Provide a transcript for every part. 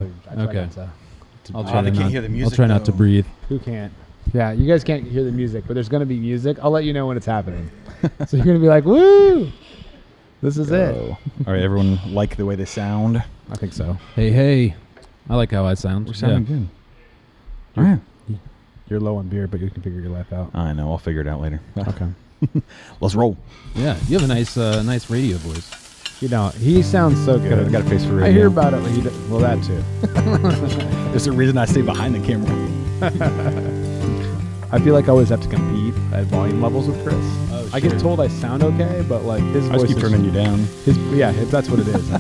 Okay. I'll try not to breathe. Who can't? Yeah, you guys can't hear the music, but there's going to be music. I'll let you know when it's happening. So you're going to be like, woo! This is it. All right, everyone like the way they sound? I think so. Hey. I like how I sound. We're sounding good. All right. You're low on beer, but you can figure your life out. I know. I'll figure it out later. Okay. Let's roll. Yeah, you have a nice radio voice. You know, he sounds so good. Got a face for radio. I hear about it. Well, that too. There's a reason I stay behind the camera. I feel like I always have to compete at volume levels with Chris. Oh, sure. I get told I sound okay, but like his voice. I just keep turning you down. That's what it is.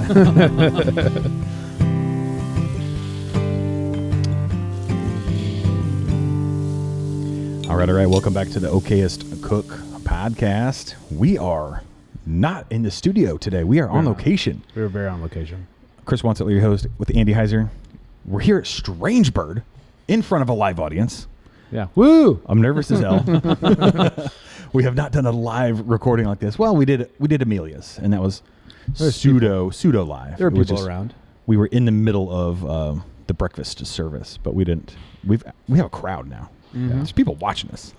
All right. Welcome back to the Okayest Cook podcast. We are not in the studio today. We are on location. We're very on location. Chris Whonsetler, your host, with Andy Heiser. We're here at Strange Bird in front of a live audience. Yeah. Woo! I'm nervous as hell. We have not done a live recording like this. Well, we did Amelia's, and that was pseudo live. There were people around. We were in the middle of the breakfast service, but we didn't. We have a crowd now. Mm-hmm. There's people watching us.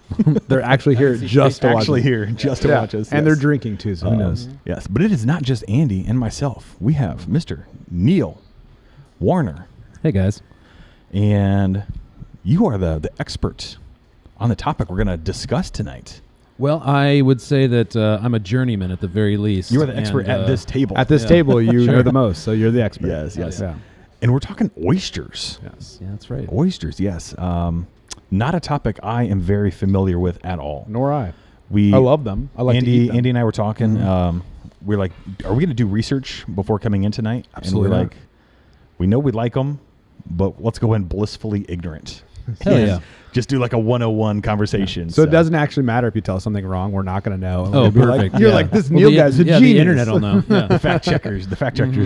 They're actually here just to watch us. And they're drinking too, so who knows? Yes, but it is not just Andy and myself. We have Mr. Neal Warner. Hey, guys. And you are the expert on the topic we're going to discuss tonight. Well, I would say that I'm a journeyman at the very least. You are the expert at this table. At this table, you know the most, so you're the expert. Yes. Yeah. And we're talking oysters. Yes. Yeah, that's right. Oysters, yes. Not a topic I am very familiar with at all. Nor I. I love them. I like to eat them. Andy and I were talking. We're like, are we going to do research before coming in tonight? Absolutely. And we're like, we know we like them, but let's go in blissfully ignorant. Hell yeah. Just do like a 101 conversation. So it doesn't actually matter if you tell us something wrong. We're not going to know. Oh, perfect. You're like, this Neal guy's a genius. The internet will know. Yeah. The fact checkers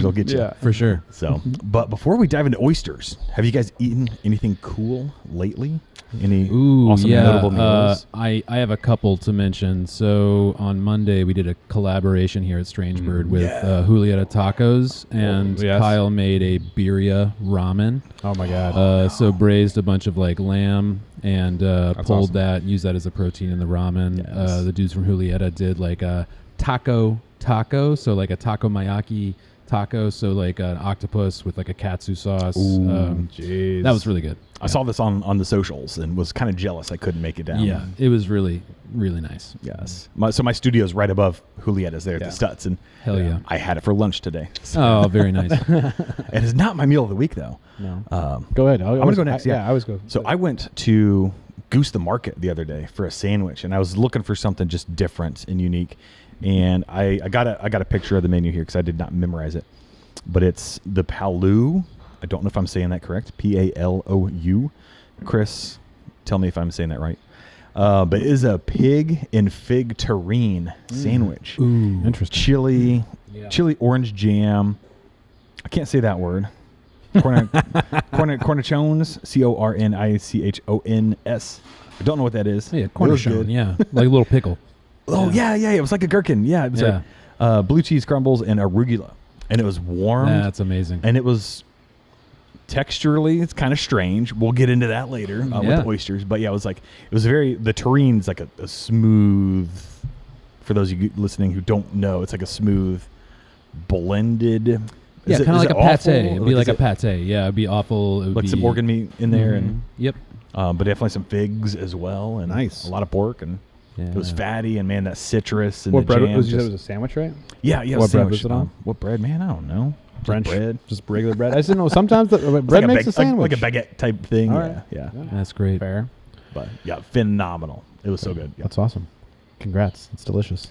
will get you. Yeah. For sure. So, but before we dive into oysters, have you guys eaten anything cool lately? Any awesome notable meals? I have a couple to mention. So on Monday we did a collaboration here at Strange Bird with Julieta Tacos, and Kyle made a birria ramen. Oh my god! So braised a bunch of like lamb and pulled awesome. that, used that as a protein in the ramen. Yes. The dudes from Julieta did like a taco, so like a takoyaki taco, so like an octopus with like a katsu sauce. Jeez. That was really good. I saw this on the socials and was kind of jealous I couldn't make it down. Yeah, it was really, really nice. Yes. So my studio is right above Julieta's there at the Stutz, and Hell yeah. I had it for lunch today. So. Oh, very nice. It is not my meal of the week though. No. Go ahead. I'm gonna go next. I always go. So I went to Goose the Market the other day for a sandwich, and I was looking for something just different and unique. And I got a picture of the menu here because I did not memorize it, but it's the Palou. I don't know if I'm saying that correct. Palou. Chris, tell me if I'm saying that right. But it is a pig and fig terrine sandwich. Ooh, interesting. Chili orange jam. I can't say that word. Cornichons. Cornichons. I don't know what that is. Yeah, cornichon. Yeah, like a little pickle. Oh yeah. It was like a gherkin. Yeah, it was like blue cheese crumbles and arugula, and it was warm. That's amazing. And it was texturally, it's kind of strange. We'll get into that later with the oysters. But yeah, the terrine's like a smooth. For those of you listening who don't know, it's like a smooth blended. Yeah, kind of like a pate. It'd be like a pate. Yeah, it'd be awful. It would like be some organ meat in there, and yep. But definitely some figs as well, and a lot of pork, and it was fatty, and man, that citrus and what the bread jam. You said it was a sandwich, right? Yeah. What bread was it on? What bread, man? I don't know. French bread, just regular bread. I didn't know. Sometimes bread like makes a sandwich, like a baguette type thing. All right. Yeah. That's great. Fair, but phenomenal. It was so good. Yeah. That's awesome. Congrats. It's delicious.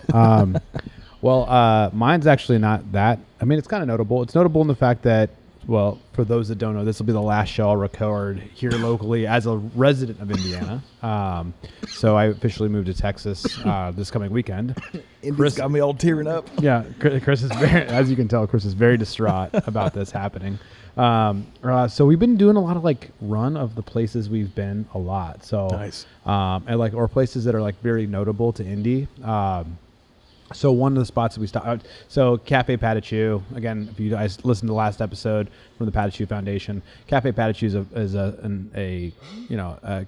Well, mine's actually not that. I mean, it's kind of notable. It's notable in the fact that, well, for those that don't know, this will be the last show I'll record here locally as a resident of Indiana. So I officially moved to Texas this coming weekend. Chris got me all tearing up. Yeah, Chris is very, as you can tell, Chris is very distraught about this happening. So we've been doing a lot of like run of the places we've been a lot. So nice. And like or places that are like very notable to Indy. So one of the spots that we stopped. So Cafe Patachu. Again, if you guys listened to the last episode from the Patachu Foundation, Cafe Patachu is a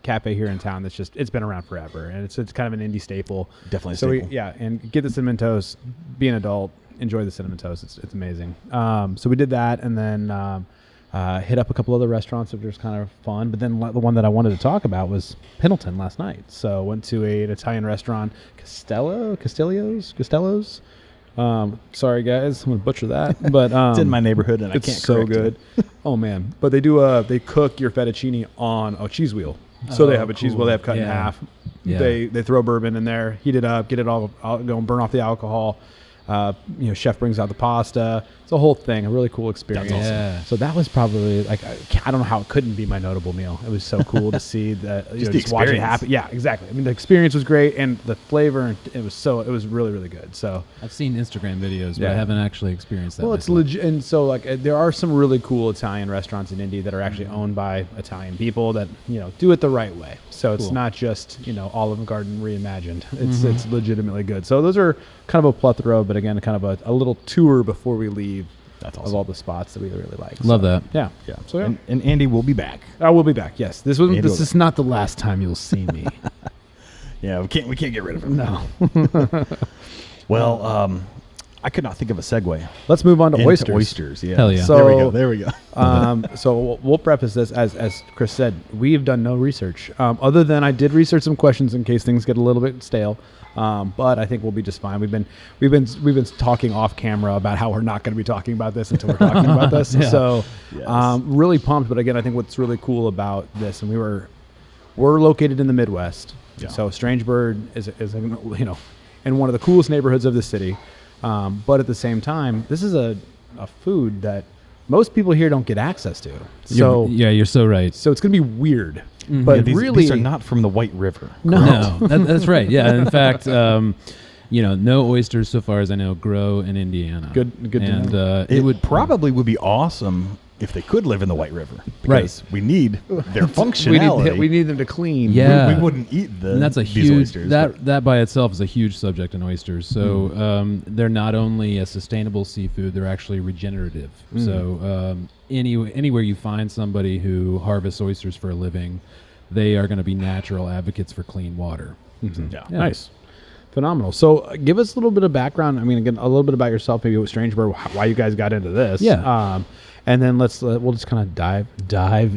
cafe here in town that's it's been around forever, and it's kind of an indie staple. Definitely. So and get the cinnamon toast. Be an adult. Enjoy the cinnamon toast. It's amazing. So we did that, and then hit up a couple other restaurants that were just kind of fun. But then the one that I wanted to talk about was Pendleton last night. So went to an Italian restaurant, Castello's. Sorry guys, I'm gonna butcher that, but it's in my neighborhood and I can't. It's so good. Oh man! But they they cook your fettuccine on a cheese wheel. So they have a cheese wheel they have cut in half. Yeah. They throw bourbon in there, heat it up, get it all go and burn off the alcohol. Chef brings out the pasta. It's a whole thing, a really cool experience. That's awesome. Yeah. So that was probably I don't know how it couldn't be my notable meal. It was so cool to see that just watch it happen. Yeah, exactly. I mean, the experience was great, and the flavor, and it was really, really good. So I've seen Instagram videos, but I haven't actually experienced that. Well, it's legit, and so there are some really cool Italian restaurants in Indy that are actually owned by Italian people that do it the right way. So it's not just Olive Garden reimagined. It's legitimately good. So those are kind of a plethora, but again, kind of a little tour before we leave. That's awesome. Of all the spots that we really like. Love that. Yeah. So and Andy will be back. I will be back. Yes. This is not the last time you'll see me. Yeah, we can't get rid of him. No. Well, I could not think of a segue. Let's move on to Into oysters. Yeah. Hell yeah. So, there we go. So we'll preface this as Chris said, we have done no research other than I did research some questions in case things get a little bit stale. But I think we'll be just fine. We've been talking off camera about how we're not going to be talking about this until we're talking about this. Yeah. So really pumped. But again, I think what's really cool about this, and we're located in the Midwest. Yeah. So Strange Bird is in one of the coolest neighborhoods of the city. But at the same time, this is a food that most people here don't get access to. So you're so right. So it's going to be weird. Mm-hmm. But these are not from the White River. No, that's right. Yeah, in fact, no oysters so far as I know grow in Indiana. Good to know. It would be awesome if they could live in the White River, because we need their functionality. we need them to clean. Yeah, we wouldn't eat and that's these oysters. That by itself is a huge subject in oysters. So they're not only a sustainable seafood, they're actually regenerative. So anywhere you find somebody who harvests oysters for a living, they are going to be natural advocates for clean water. Yeah. Nice. Phenomenal. So give us a little bit of background. I mean, again, a little bit about yourself, maybe with Strange Bird, why you guys got into this. Yeah. And then we'll just kind of dive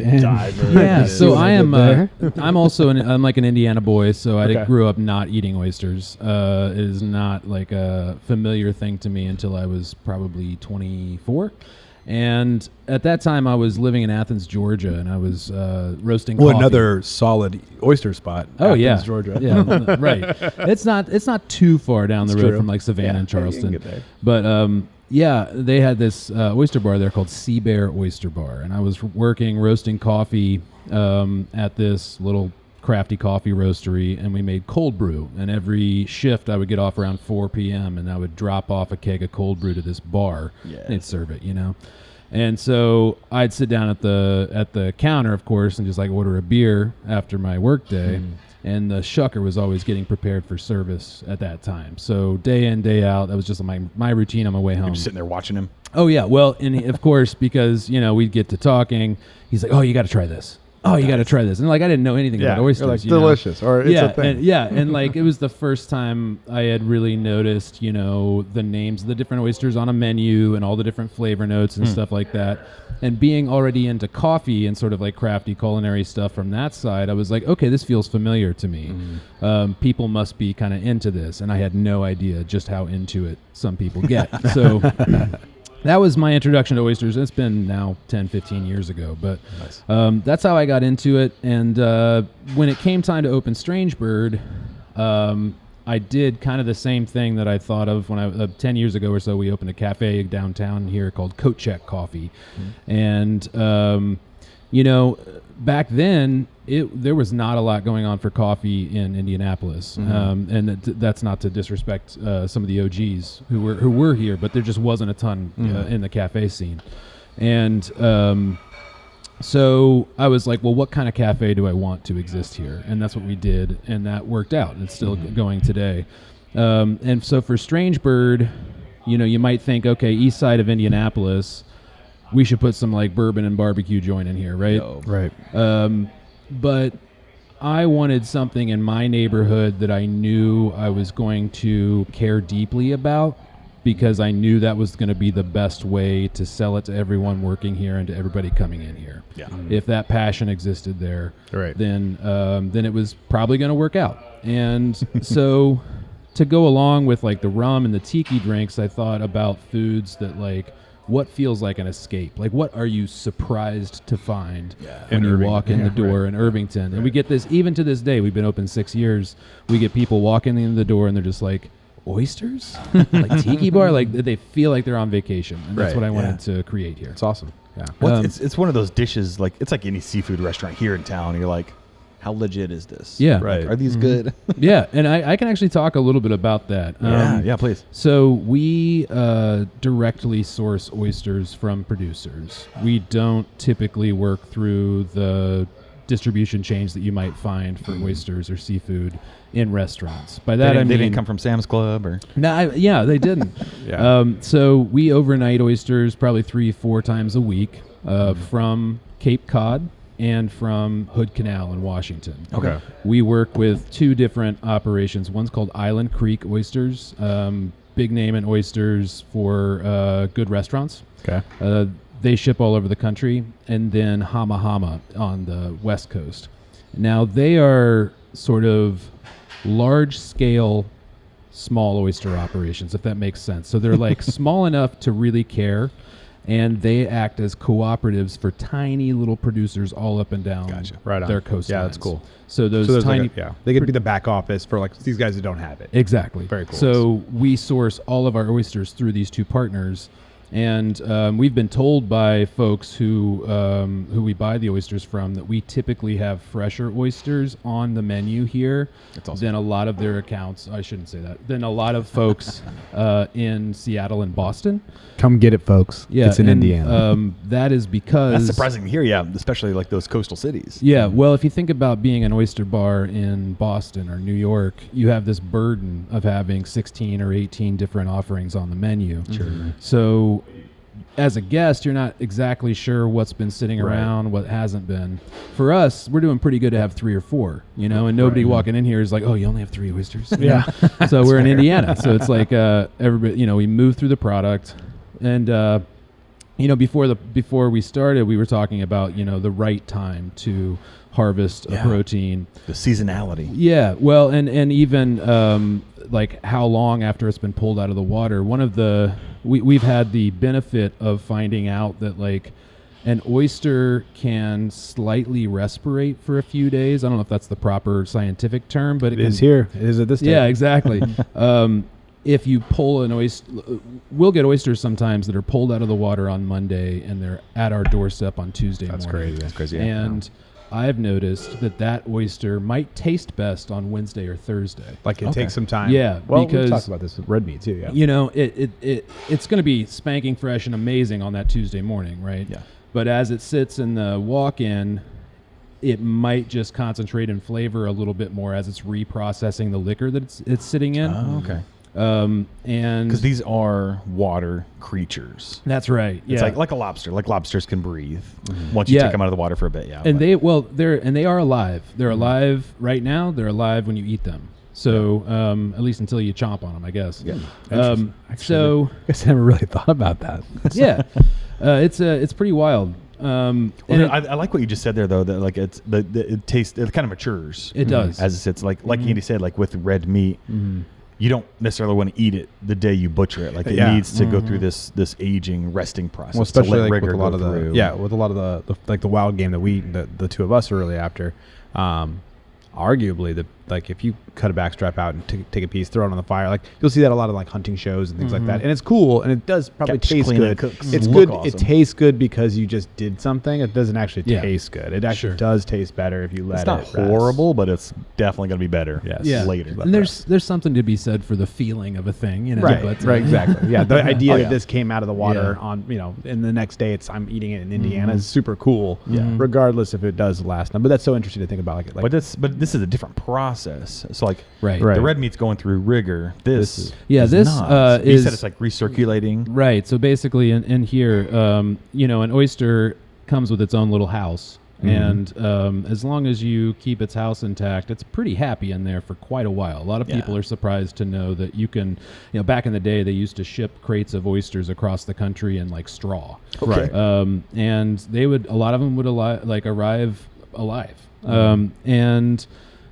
in. Yeah. So I'm also I'm like an Indiana boy. So I grew up not eating oysters. It is not like a familiar thing to me until I was probably 24. And at that time, I was living in Athens, Georgia, and I was roasting coffee. Another solid oyster spot. Oh, Athens, Georgia. Yeah, right. It's not too far down the road from like Savannah and Charleston. But they had this oyster bar there called Sea Bear Oyster Bar, and I was roasting coffee at this little crafty coffee roastery, and we made cold brew, and every shift I would get off around 4 p.m. and I would drop off a keg of cold brew to this bar. And they'd serve it, and so I'd sit down at the counter, of course, and just like order a beer after my work day. And the shucker was always getting prepared for service at that time. So day in, day out, that was just my routine on my way home. You're just sitting there watching him. Oh yeah, well, and of course, because we'd get to talking, he's like, "Oh, you got to try this. Oh, you got to try this." And like I didn't know anything about oysters. Like, delicious, or it's a thing. And like it was the first time I had really noticed, the names of the different oysters on a menu and all the different flavor notes and stuff like that. And being already into coffee and sort of like crafty culinary stuff from that side, I was like, okay, this feels familiar to me. People must be kind of into this, and I had no idea just how into it some people get. So that was my introduction to oysters. It's been now 10, 15 years ago, but that's how I got into it. And when it came time to open Strange Bird, I did kind of the same thing that I thought of when 10 years ago or so. We opened a cafe downtown here called Coat Check Coffee. And, back then there was not a lot going on for coffee in Indianapolis. And that's not to disrespect some of the OGs who were here, but there just wasn't a ton in the cafe scene. And so I was like, well, what kind of cafe do I want to exist here? And that's what we did, and that worked out. It's still going today. And so for Strange Bird, you might think, okay, east side of Indianapolis, we should put some like bourbon and barbecue joint in here, right? Yo. Right. But I wanted something in my neighborhood that I knew I was going to care deeply about, because I knew that was going to be the best way to sell it to everyone working here and to everybody coming in here. Yeah. If that passion existed there, Right. then it was probably going to work out. And so to go along with like the rum and the tiki drinks, I thought about foods that like, what feels like an escape? Like, what are you surprised to find when you walk in the door in Irvington? And we get this, even to this day, we've been open 6 years, we get people walking in the door and they're just like, oysters? Like tiki bar? Like they feel like they're on vacation. And that's Right, what I wanted to create here. It's awesome. Yeah. Well, it's one of those dishes, like it's like any seafood restaurant here in town. You're like, how legit is this? Yeah. Right. Like, are these good? Yeah, and I can actually talk a little bit about that. Yeah, please. So we directly source oysters from producers. We don't typically work through the distribution chains that you might find for oysters or seafood in restaurants. By that I mean they didn't come from Sam's Club or. No, yeah, they didn't. Yeah. So we overnight oysters probably 3-4 times a week from Cape Cod and from Hood Canal in Washington. Okay. We work with 2 different operations. One's called Island Creek Oysters, big name in oysters for good restaurants. Okay. They ship all over the country. And then Hama Hama on the West Coast. Now, they are sort of large-scale small oyster operations, if that makes sense. So they're like small enough to really care, and they act as cooperatives for tiny little producers all up and down Right on. their coastlines. Yeah, that's cool. So those there's tiny... like they could be the back office for like these guys that don't have it. Exactly. Very cool. So we source all of our oysters through these 2 partners, and we've been told by folks who we buy the oysters from that we typically have fresher oysters on the menu here than a lot of their accounts. I shouldn't say that. Than a lot of folks in Seattle and Boston. Come get it, folks. Yeah, It's in and, Indiana. that is because That's surprising to hear, yeah, especially like those coastal cities. Yeah, well, if you think about being an oyster bar in Boston or New York, you have this burden of having 16 or 18 different offerings on the menu. Sure. So as a guest, you're not exactly sure what's been sitting around, what hasn't been. For us, we're doing pretty good to have 3 or 4, and nobody walking in here is like, oh, you only have 3 oysters? Yeah. So we're in Indiana. So it's like everybody, we move through the product. And, before we started, we were talking about, the right time to harvest a protein. The seasonality. Yeah. Well, and even like how long after it's been pulled out of the water. One of the, we've had the benefit of finding out that like an oyster can slightly respirate for a few days. I don't know if that's the proper scientific term, but It is here. It is at this time. Yeah, exactly. If you pull an oyster, we'll get oysters sometimes that are pulled out of the water on Monday and they're at our doorstep on Tuesday morning. That's crazy. And I've noticed that oyster might taste best on Wednesday or Thursday. Like it takes some time. Yeah, Well, because we've talked about this with red meat too. Yeah. It's going to be spanking fresh and amazing on that Tuesday morning, right? Yeah. But as it sits in the walk-in, it might just concentrate in flavor a little bit more as it's reprocessing the liquor that it's sitting in. Oh, okay. And Because these are water creatures. that's right. It's Yeah. like a lobster. Like lobsters can breathe once you take them out of the water for a bit. Yeah. And they are alive. They're alive right now. They're alive when you eat them. So at least until you chomp on them, I guess. Yeah. So I guess I never really thought about that. yeah, it's pretty wild. Well, I like what you just said there, though. That like it tastes, it kind of matures. It does. As it sits. Like Andy said, like with red meat, you don't necessarily want to eat it the day you butcher it. Like it needs to go through this aging, resting process. Well, especially to let like rigor with a lot go of through. with a lot of the wild game that we eat, the 2 of us are really after. Arguably, if you cut a backstrap out and take a piece, throw it on the fire, like you'll see that a lot of like hunting shows and things like that, and it's cool and it does probably Catch, taste clean, good. and cook. It's Look good. awesome. It tastes good because you just did something. It doesn't actually Yeah. taste good. It actually Sure. does taste better if you let it. It's not rest. horrible, but it's definitely going to be better. Yes. Yeah. Later. And there's something to be said for the feeling of a thing, Right, But, right, exactly. Yeah, the idea Oh, that yeah. this came out of the water Yeah. on, and the next day I'm eating it in Indiana is super cool. Yeah. Regardless if it does last. But that's so interesting to think about. Like But this is a different process process. So like Right. the red meat's going through rigor. This is Yeah, is this, not. You is- said it's like recirculating. Right. So basically, in here, an oyster comes with its own little house, and as long as you keep its house intact, it's pretty happy in there for quite a while. A lot of people are surprised to know that you can, back in the day, they used to ship crates of oysters across the country in like straw. Okay. And a lot of them would arrive alive. And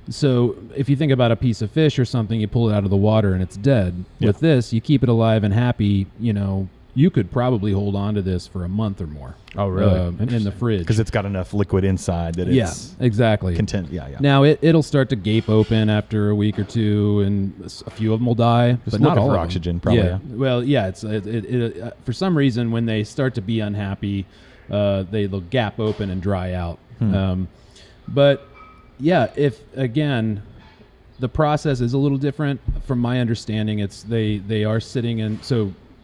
so if you think about a piece of fish or something, you pull it out of the water and it's dead. Yeah. With this, you keep it alive and happy, you could probably hold on to this for a month or more. Oh, really? In the fridge. Because it's got enough liquid inside that it's exactly. content. Yeah. Now it'll start to gape open after a week or two, and a few of them will die, but not looking all for of oxygen, them. probably. Yeah. Well, yeah. It's for some reason when they start to be unhappy, they'll gap open and dry out. But yeah, if again, the process is a little different from my understanding. It's they are sitting in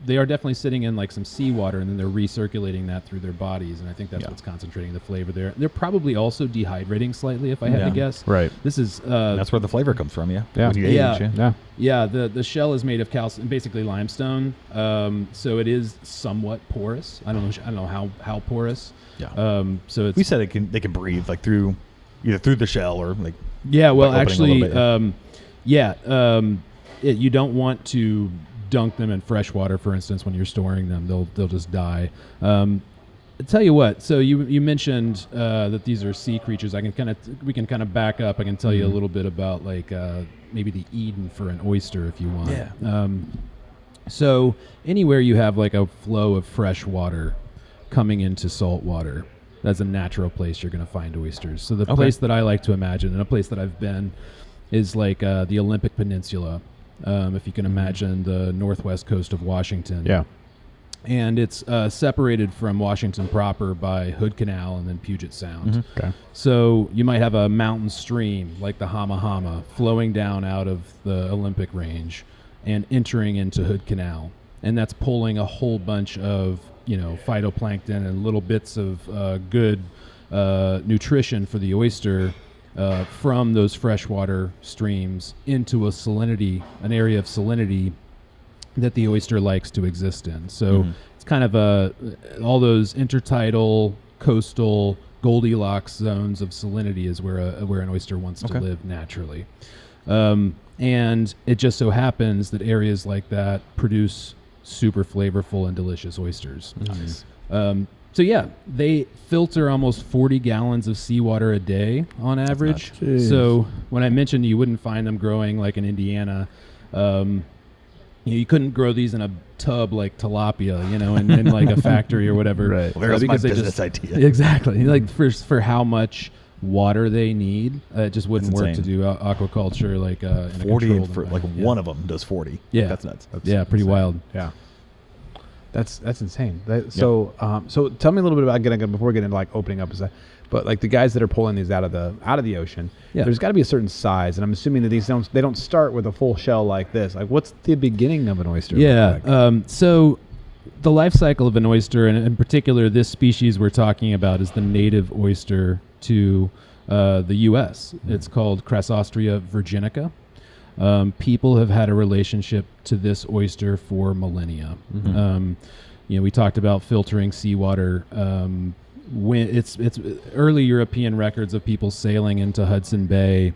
they are definitely sitting in like some seawater, and then they're recirculating that through their bodies, and I think that's what's concentrating the flavor there. They're probably also dehydrating slightly, if I had to guess. Right. This is That's where the flavor comes from. Yeah. Yeah. When you Yeah. age, yeah. The shell is made of calcium, basically limestone. So it is somewhat porous. I don't know how porous. Yeah. So it's We said they can breathe like through either through the shell or like. Yeah, well, like opening a actually, little you don't want to dunk them in fresh water, for instance, when you're storing them. They'll just die. I'll tell you what. So you mentioned that these are sea creatures. We can kind of back up. I can tell you a little bit about like maybe the Eden for an oyster, if you want. Yeah. So anywhere you have like a flow of fresh water coming into salt water, that's a natural place you're going to find oysters. So the place that I like to imagine, and a place that I've been, is like the Olympic Peninsula. If you can imagine the northwest coast of Washington. Yeah. And it's separated from Washington proper by Hood Canal and then Puget Sound. Okay. So you might have a mountain stream like the Hama Hama flowing down out of the Olympic range and entering into Hood Canal. And that's pulling a whole bunch of, phytoplankton and little bits of good nutrition for the oyster from those freshwater streams into an area of salinity that the oyster likes to exist in. So it's kind of all those intertidal, coastal, Goldilocks zones of salinity is where an oyster wants to live naturally. And it just so happens that areas like that produce super flavorful and delicious oysters. Nice. So yeah, they filter almost 40 gallons of seawater a day on average. So when I mentioned you wouldn't find them growing like in Indiana, you couldn't grow these in a tub like tilapia, in like a factory or whatever. Right. Well, there's my because they business idea. Exactly. Like for how much water they need, it just wouldn't That's work insane. to do aquaculture like in a 40 controlled for like environment. one of them does 40. Yeah. That's nuts. Yeah, pretty wild. Yeah. That's insane. So tell me a little bit about before we get into like opening up, but like the guys that are pulling these out of the ocean, there's got to be a certain size, and I'm assuming that they don't start with a full shell like this. Like, what's the beginning of an oyster? Yeah. look like? So the life cycle of an oyster, and in particular this species we're talking about, is the native oyster to the U.S. It's called Crassostrea virginica. People have had a relationship to this oyster for millennia. We talked about filtering seawater. When it's early European records of people sailing into Hudson Bay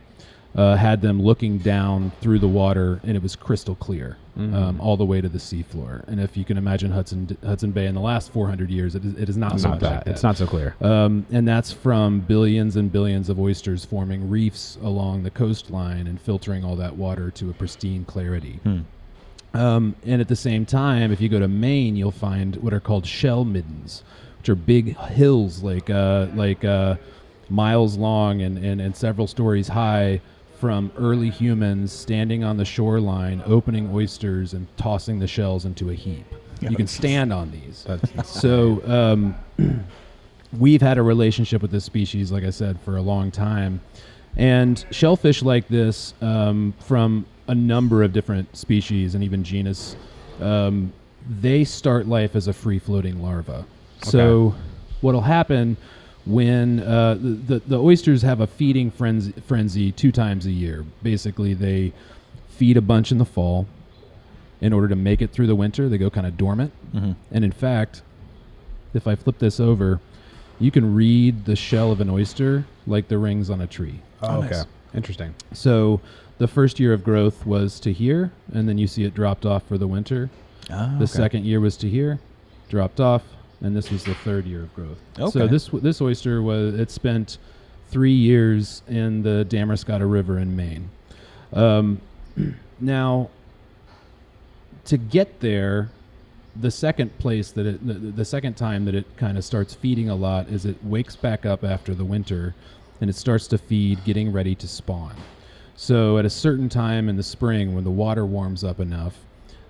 had them looking down through the water, and it was crystal clear all the way to the seafloor. And if you can imagine Hudson Bay in the last 400 years, it is not so much like that. It's not so clear. And that's from billions and billions of oysters forming reefs along the coastline and filtering all that water to a pristine clarity. And at the same time, if you go to Maine, you'll find what are called shell middens, which are big hills like miles long and several stories high from early humans standing on the shoreline, opening oysters and tossing the shells into a heap. You can stand on these. So we've had a relationship with this species, like I said, for a long time. And shellfish like this, from a number of different species and even genus, they start life as a free-floating larva. So what'll happen when the oysters have a feeding frenzy 2 times a year. Basically, they feed a bunch in the fall in order to make it through the winter. They go kind of dormant. Mm-hmm. And in fact, if I flip this over, you can read the shell of an oyster like the rings on a tree. Oh, okay. Nice. Interesting. So the first year of growth was to here, and then you see it dropped off for the winter. Oh, The second year was to here, dropped off, and this was the third year of growth. Okay. So this oyster it spent 3 years in the Damariscotta River in Maine. Now, to get there, the second place that the second time that it kind of starts feeding a lot is it wakes back up after the winter, and it starts to feed, getting ready to spawn. So at a certain time in the spring, when the water warms up enough,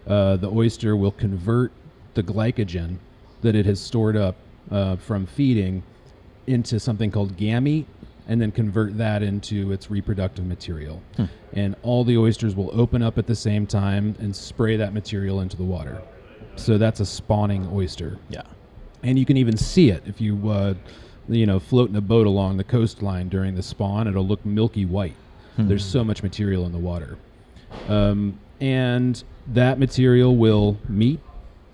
the oyster will convert the glycogen that it has stored up from feeding into something called gamete, and then convert that into its reproductive material. And all the oysters will open up at the same time and spray that material into the water. So that's a spawning oyster. Yeah. And you can even see it if you float in a boat along the coastline during the spawn. It'll look milky white. There's so much material in the water. And that material will meet.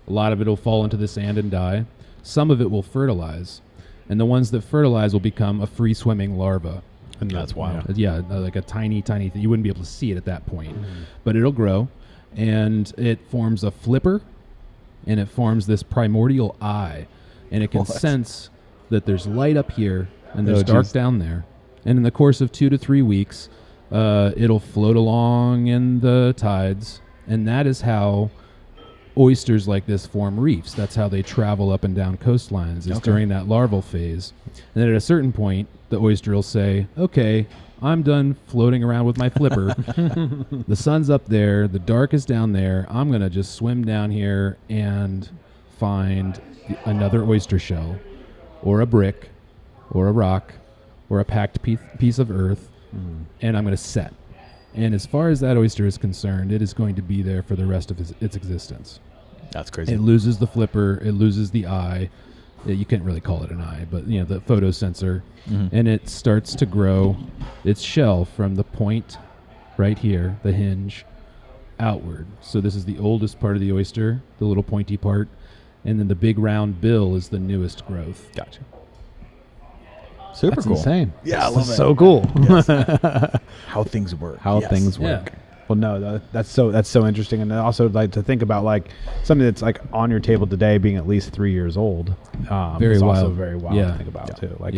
A lot of it will fall into the sand and die. Some of it will fertilize. And the ones that fertilize will become a free-swimming larva. And that's wild. Yeah, like a tiny thing. You wouldn't be able to see it at that point. But it'll grow, and it forms a flipper, and it forms this primordial eye. And it can sense that there's light up here, and there's dark down there. And in the course of 2 to 3 weeks, it'll float along in the tides, and that is how oysters like this form reefs. That's how they travel up and down coastlines, is during that larval phase. And then at a certain point, the oyster will say, okay, I'm done floating around with my flipper. The sun's up there, the dark is down there. I'm going to just swim down here and find another oyster shell, or a brick, or a rock, or a packed piece of earth, and I'm going to set. And as far as that oyster is concerned, it is going to be there for the rest of its existence. That's crazy. It loses the flipper, it loses the eye. You can't really call it an eye, but the photosensor, and it starts to grow its shell from the point right here, the hinge, outward. So this is the oldest part of the oyster, the little pointy part, and then the big round bill is the newest growth. Gotcha. Super That's cool. insane. Yeah, I love it. So cool. Yes. How things work. How things work. Yeah. Well, no, that's so interesting, and I also like to think about like something that's like on your table today being at least 3 years old. Very is wild. Also very wild to think about too. Like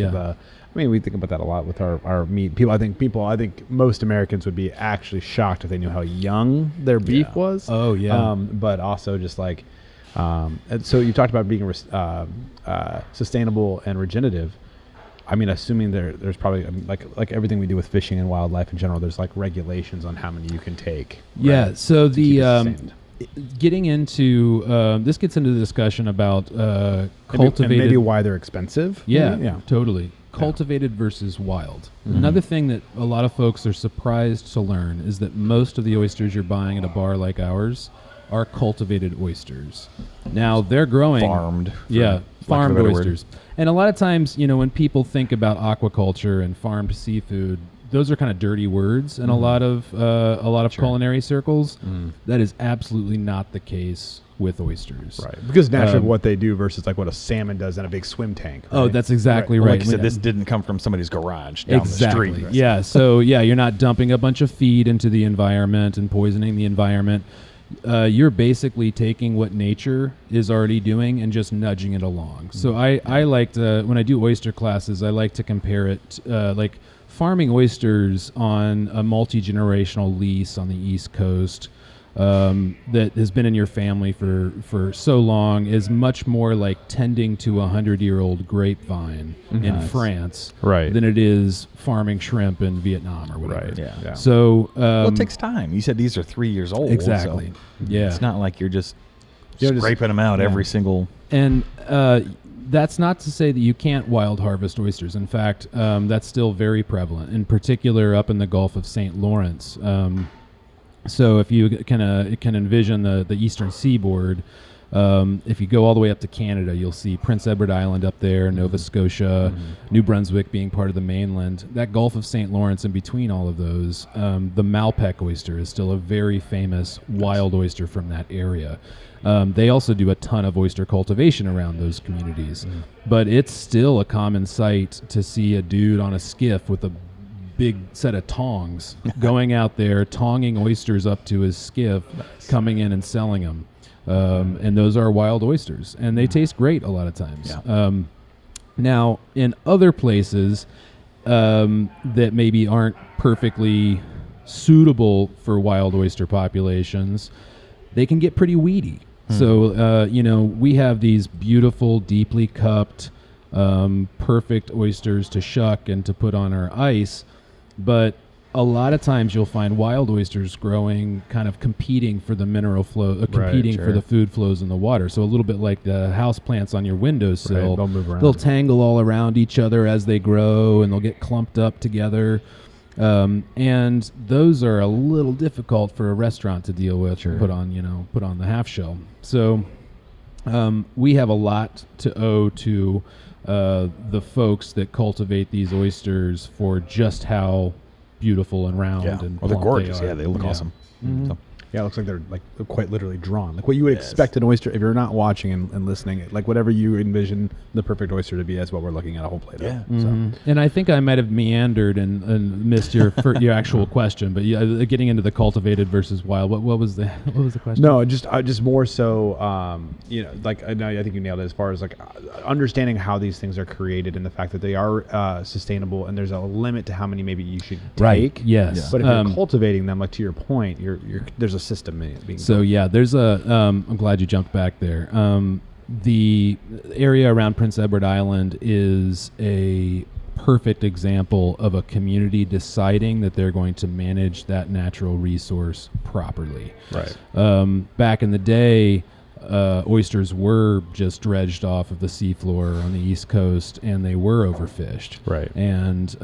we think about that a lot with our meat. I think most Americans would be actually shocked if they knew how young their beef was. Oh yeah. But also just like, and so you talked about being sustainable and regenerative. I mean, assuming there's probably like everything we do with fishing and wildlife in general, there's like regulations on how many you can take. Yeah. Right, so getting into this gets into the discussion about cultivated. And maybe why they're expensive. Yeah. Yeah. Totally. Cultivated versus wild. Another thing that a lot of folks are surprised to learn is that most of the oysters you're buying at a bar like ours are cultivated oysters. Now they're growing Farmed. Farmed oysters. And a lot of times, when people think about aquaculture and farmed seafood, those are kind of dirty words in a lot of culinary circles. That is absolutely not the case with oysters. Right. Because naturally what they do versus like what a salmon does in a big swim tank. Right? Oh, that's exactly right. Like you said, this didn't come from somebody's garage down the street. Yeah. So you're not dumping a bunch of feed into the environment and poisoning the environment. You're basically taking what nature is already doing and just nudging it along. So I like to, when I do oyster classes, I like to compare it like farming oysters on a multi-generational lease on the East Coast that has been in your family for so long is much more like tending to 100-year-old grapevine in France than it is farming shrimp in Vietnam or whatever. Right. Yeah. So well, it takes time. You said these are 3 years old. Exactly. So yeah. It's not like you're just scraping them out every single. And that's not to say that you can't wild harvest oysters. In fact, that's still very prevalent, in particular up in the Gulf of St. Lawrence. So if you can envision the eastern seaboard, If you go all the way up to Canada, you'll see Prince Edward Island up there, Nova Scotia, New Brunswick being part of the mainland. That Gulf of St. Lawrence in between all of those, the Malpec oyster is still a very famous wild oyster from that area. They also do a ton of oyster cultivation around those communities. But it's still a common sight to see a dude on a skiff with a big set of tongs going out there, tonging oysters up to his skiff, coming in and selling them. And those are wild oysters, and they taste great a lot of times. Now, in other places that maybe aren't perfectly suitable for wild oyster populations, they can get pretty weedy. So, we have these beautiful, deeply cupped, perfect oysters to shuck and to put on our ice, but a lot of times you'll find wild oysters growing, kind of competing for the mineral flow, competing for the food flows in the water. So a little bit like the house plants on your windowsill. They'll move around. They'll tangle all around each other as they grow, and they'll get clumped up together. And those are a little difficult for a restaurant to deal with and put on the half shell. So we have a lot to owe to the folks that cultivate these oysters for just how beautiful and round and they're plump gorgeous. they are. They look awesome. So. Yeah, it looks like they're like quite literally drawn, like what you would expect an oyster if you're not watching and listening. Like whatever you envision the perfect oyster to be, that's what we're looking at a whole plate of. So. And I think I might have meandered and missed your your actual question, but getting into the cultivated versus wild. What was the question? No, just more so. Like I think you nailed it as far as like understanding how these things are created and the fact that they are sustainable, and there's a limit to how many maybe you should take. Yes. But if you're cultivating them, like to your point, there's a system in it being built. There's I'm glad you jumped back there. The area around Prince Edward Island is a perfect example of a community deciding that they're going to manage that natural resource properly. Right. Back in the day, oysters were just dredged off of the seafloor on the East Coast, and they were overfished. Right. And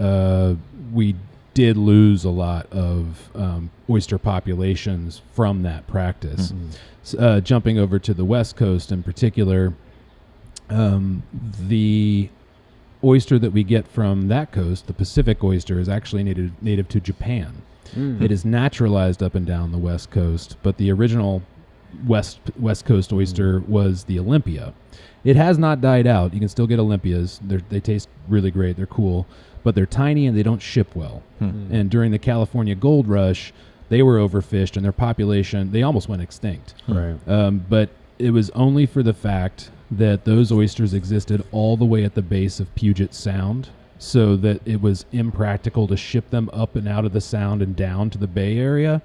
we did lose a lot of oyster populations from that practice. Jumping over to the West Coast in particular, the oyster that we get from that coast, the Pacific oyster, is actually native to Japan. It is naturalized up and down the West Coast, but the original West Coast oyster was the Olympia. It has not died out. You can still get Olympias. They taste really great. They're cool. But they're tiny and they don't ship well. And during the California gold rush, they were overfished and their population, they almost went extinct. Right. But it was only for the fact that those oysters existed all the way at the base of Puget Sound, so that it was impractical to ship them up and out of the Sound and down to the Bay Area.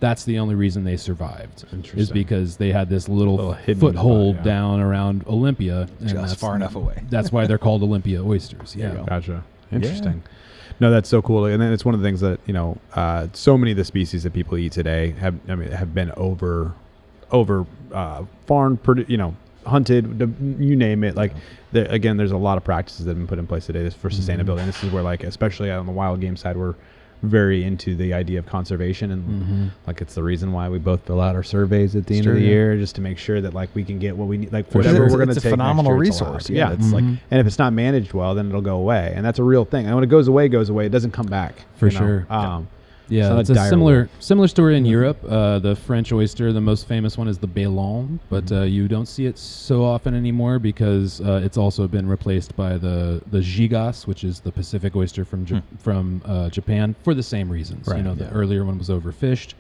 That's the only reason they survived, is because they had this little foothold down around Olympia. Just far enough away. That's why they're called Olympia oysters. Yeah. Gotcha. Interesting. No, that's so cool. And then it's one of the things that, so many of the species that people eat today have been over farmed, hunted, you name it. Like, again, there's a lot of practices that have been put in place today for sustainability. And this is where, like, especially on the wild game side, we're very into the idea of conservation, and like it's the reason why we both fill out our surveys at the end of the year, just to make sure that like we can get what we need, like whatever we're going to take. It's a phenomenal resource. Yeah, it's like, and if it's not managed well, then it'll go away, and that's a real thing. And when it goes away, it doesn't come back for sure. Yeah, it's a similar story in Europe. The French oyster, the most famous one, is the Bellon, but you don't see it so often anymore because it's also been replaced by the Gigas, which is the Pacific oyster from Japan, for the same reasons. Right, the earlier one was overfished.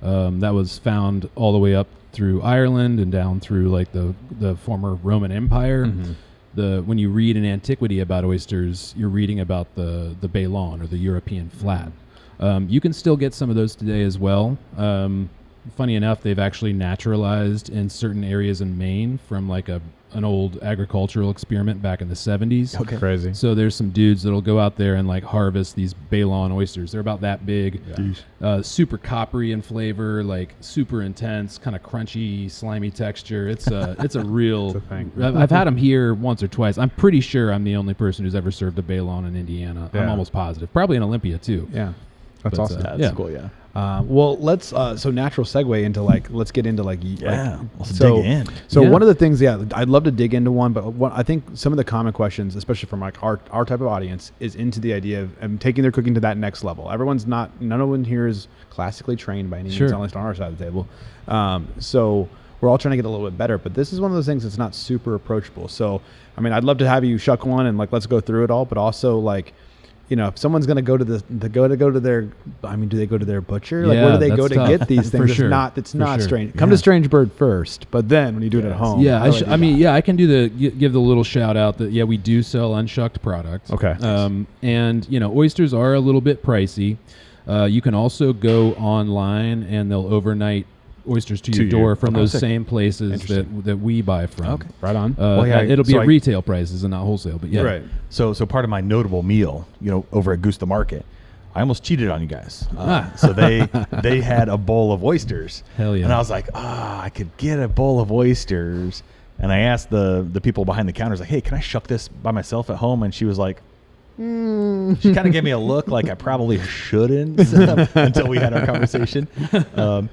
That was found all the way up through Ireland and down through like the former Roman Empire. When you read in antiquity about oysters, you're reading about the Bellon, or the European flat. You can still get some of those today as well. Funny enough, they've actually naturalized in certain areas in Maine from like an old agricultural experiment back in the 70s. Okay. Crazy. So there's some dudes that'll go out there and like harvest these Bellon oysters. They're about that big, super coppery in flavor, like super intense, kind of crunchy, slimy texture. It's a real thing. I've had them here once or twice. I'm pretty sure I'm the only person who's ever served a Bellon in Indiana. I'm almost positive. Probably in Olympia too. Yeah. That's awesome. That's cool. Yeah. Well, let's so natural segue into let's get into Let's dig in. So one of the things, I'd love to dig into one, but I think some of the common questions, especially from our type of audience, is into the idea of taking their cooking to that next level. None of one here is classically trained by any means, at least on our side of the table. So we're all trying to get a little bit better, but this is one of those things that's not super approachable. So, I mean, I'd love to have you shuck one and let's go through it all, but also if someone's going to go to do they go to their butcher? Where do they go to get these things? It's not strange. Come to Strange Bird first, but then when you do it at home. Yeah, I can give the little shout out that, we do sell unshucked products. Okay. And, oysters are a little bit pricey. You can also go online and they'll overnight oysters to your door from those same places that we buy from. Okay. Right on. It'll be at retail prices and not wholesale, but Right. So part of my notable meal, over at Goose the Market, I almost cheated on you guys. So they had a bowl of oysters. Hell yeah. And I was like, I could get a bowl of oysters. And I asked the people behind the counters, hey, can I shuck this by myself at home? And she was like, she kind of gave me a look like I probably shouldn't until we had our conversation. I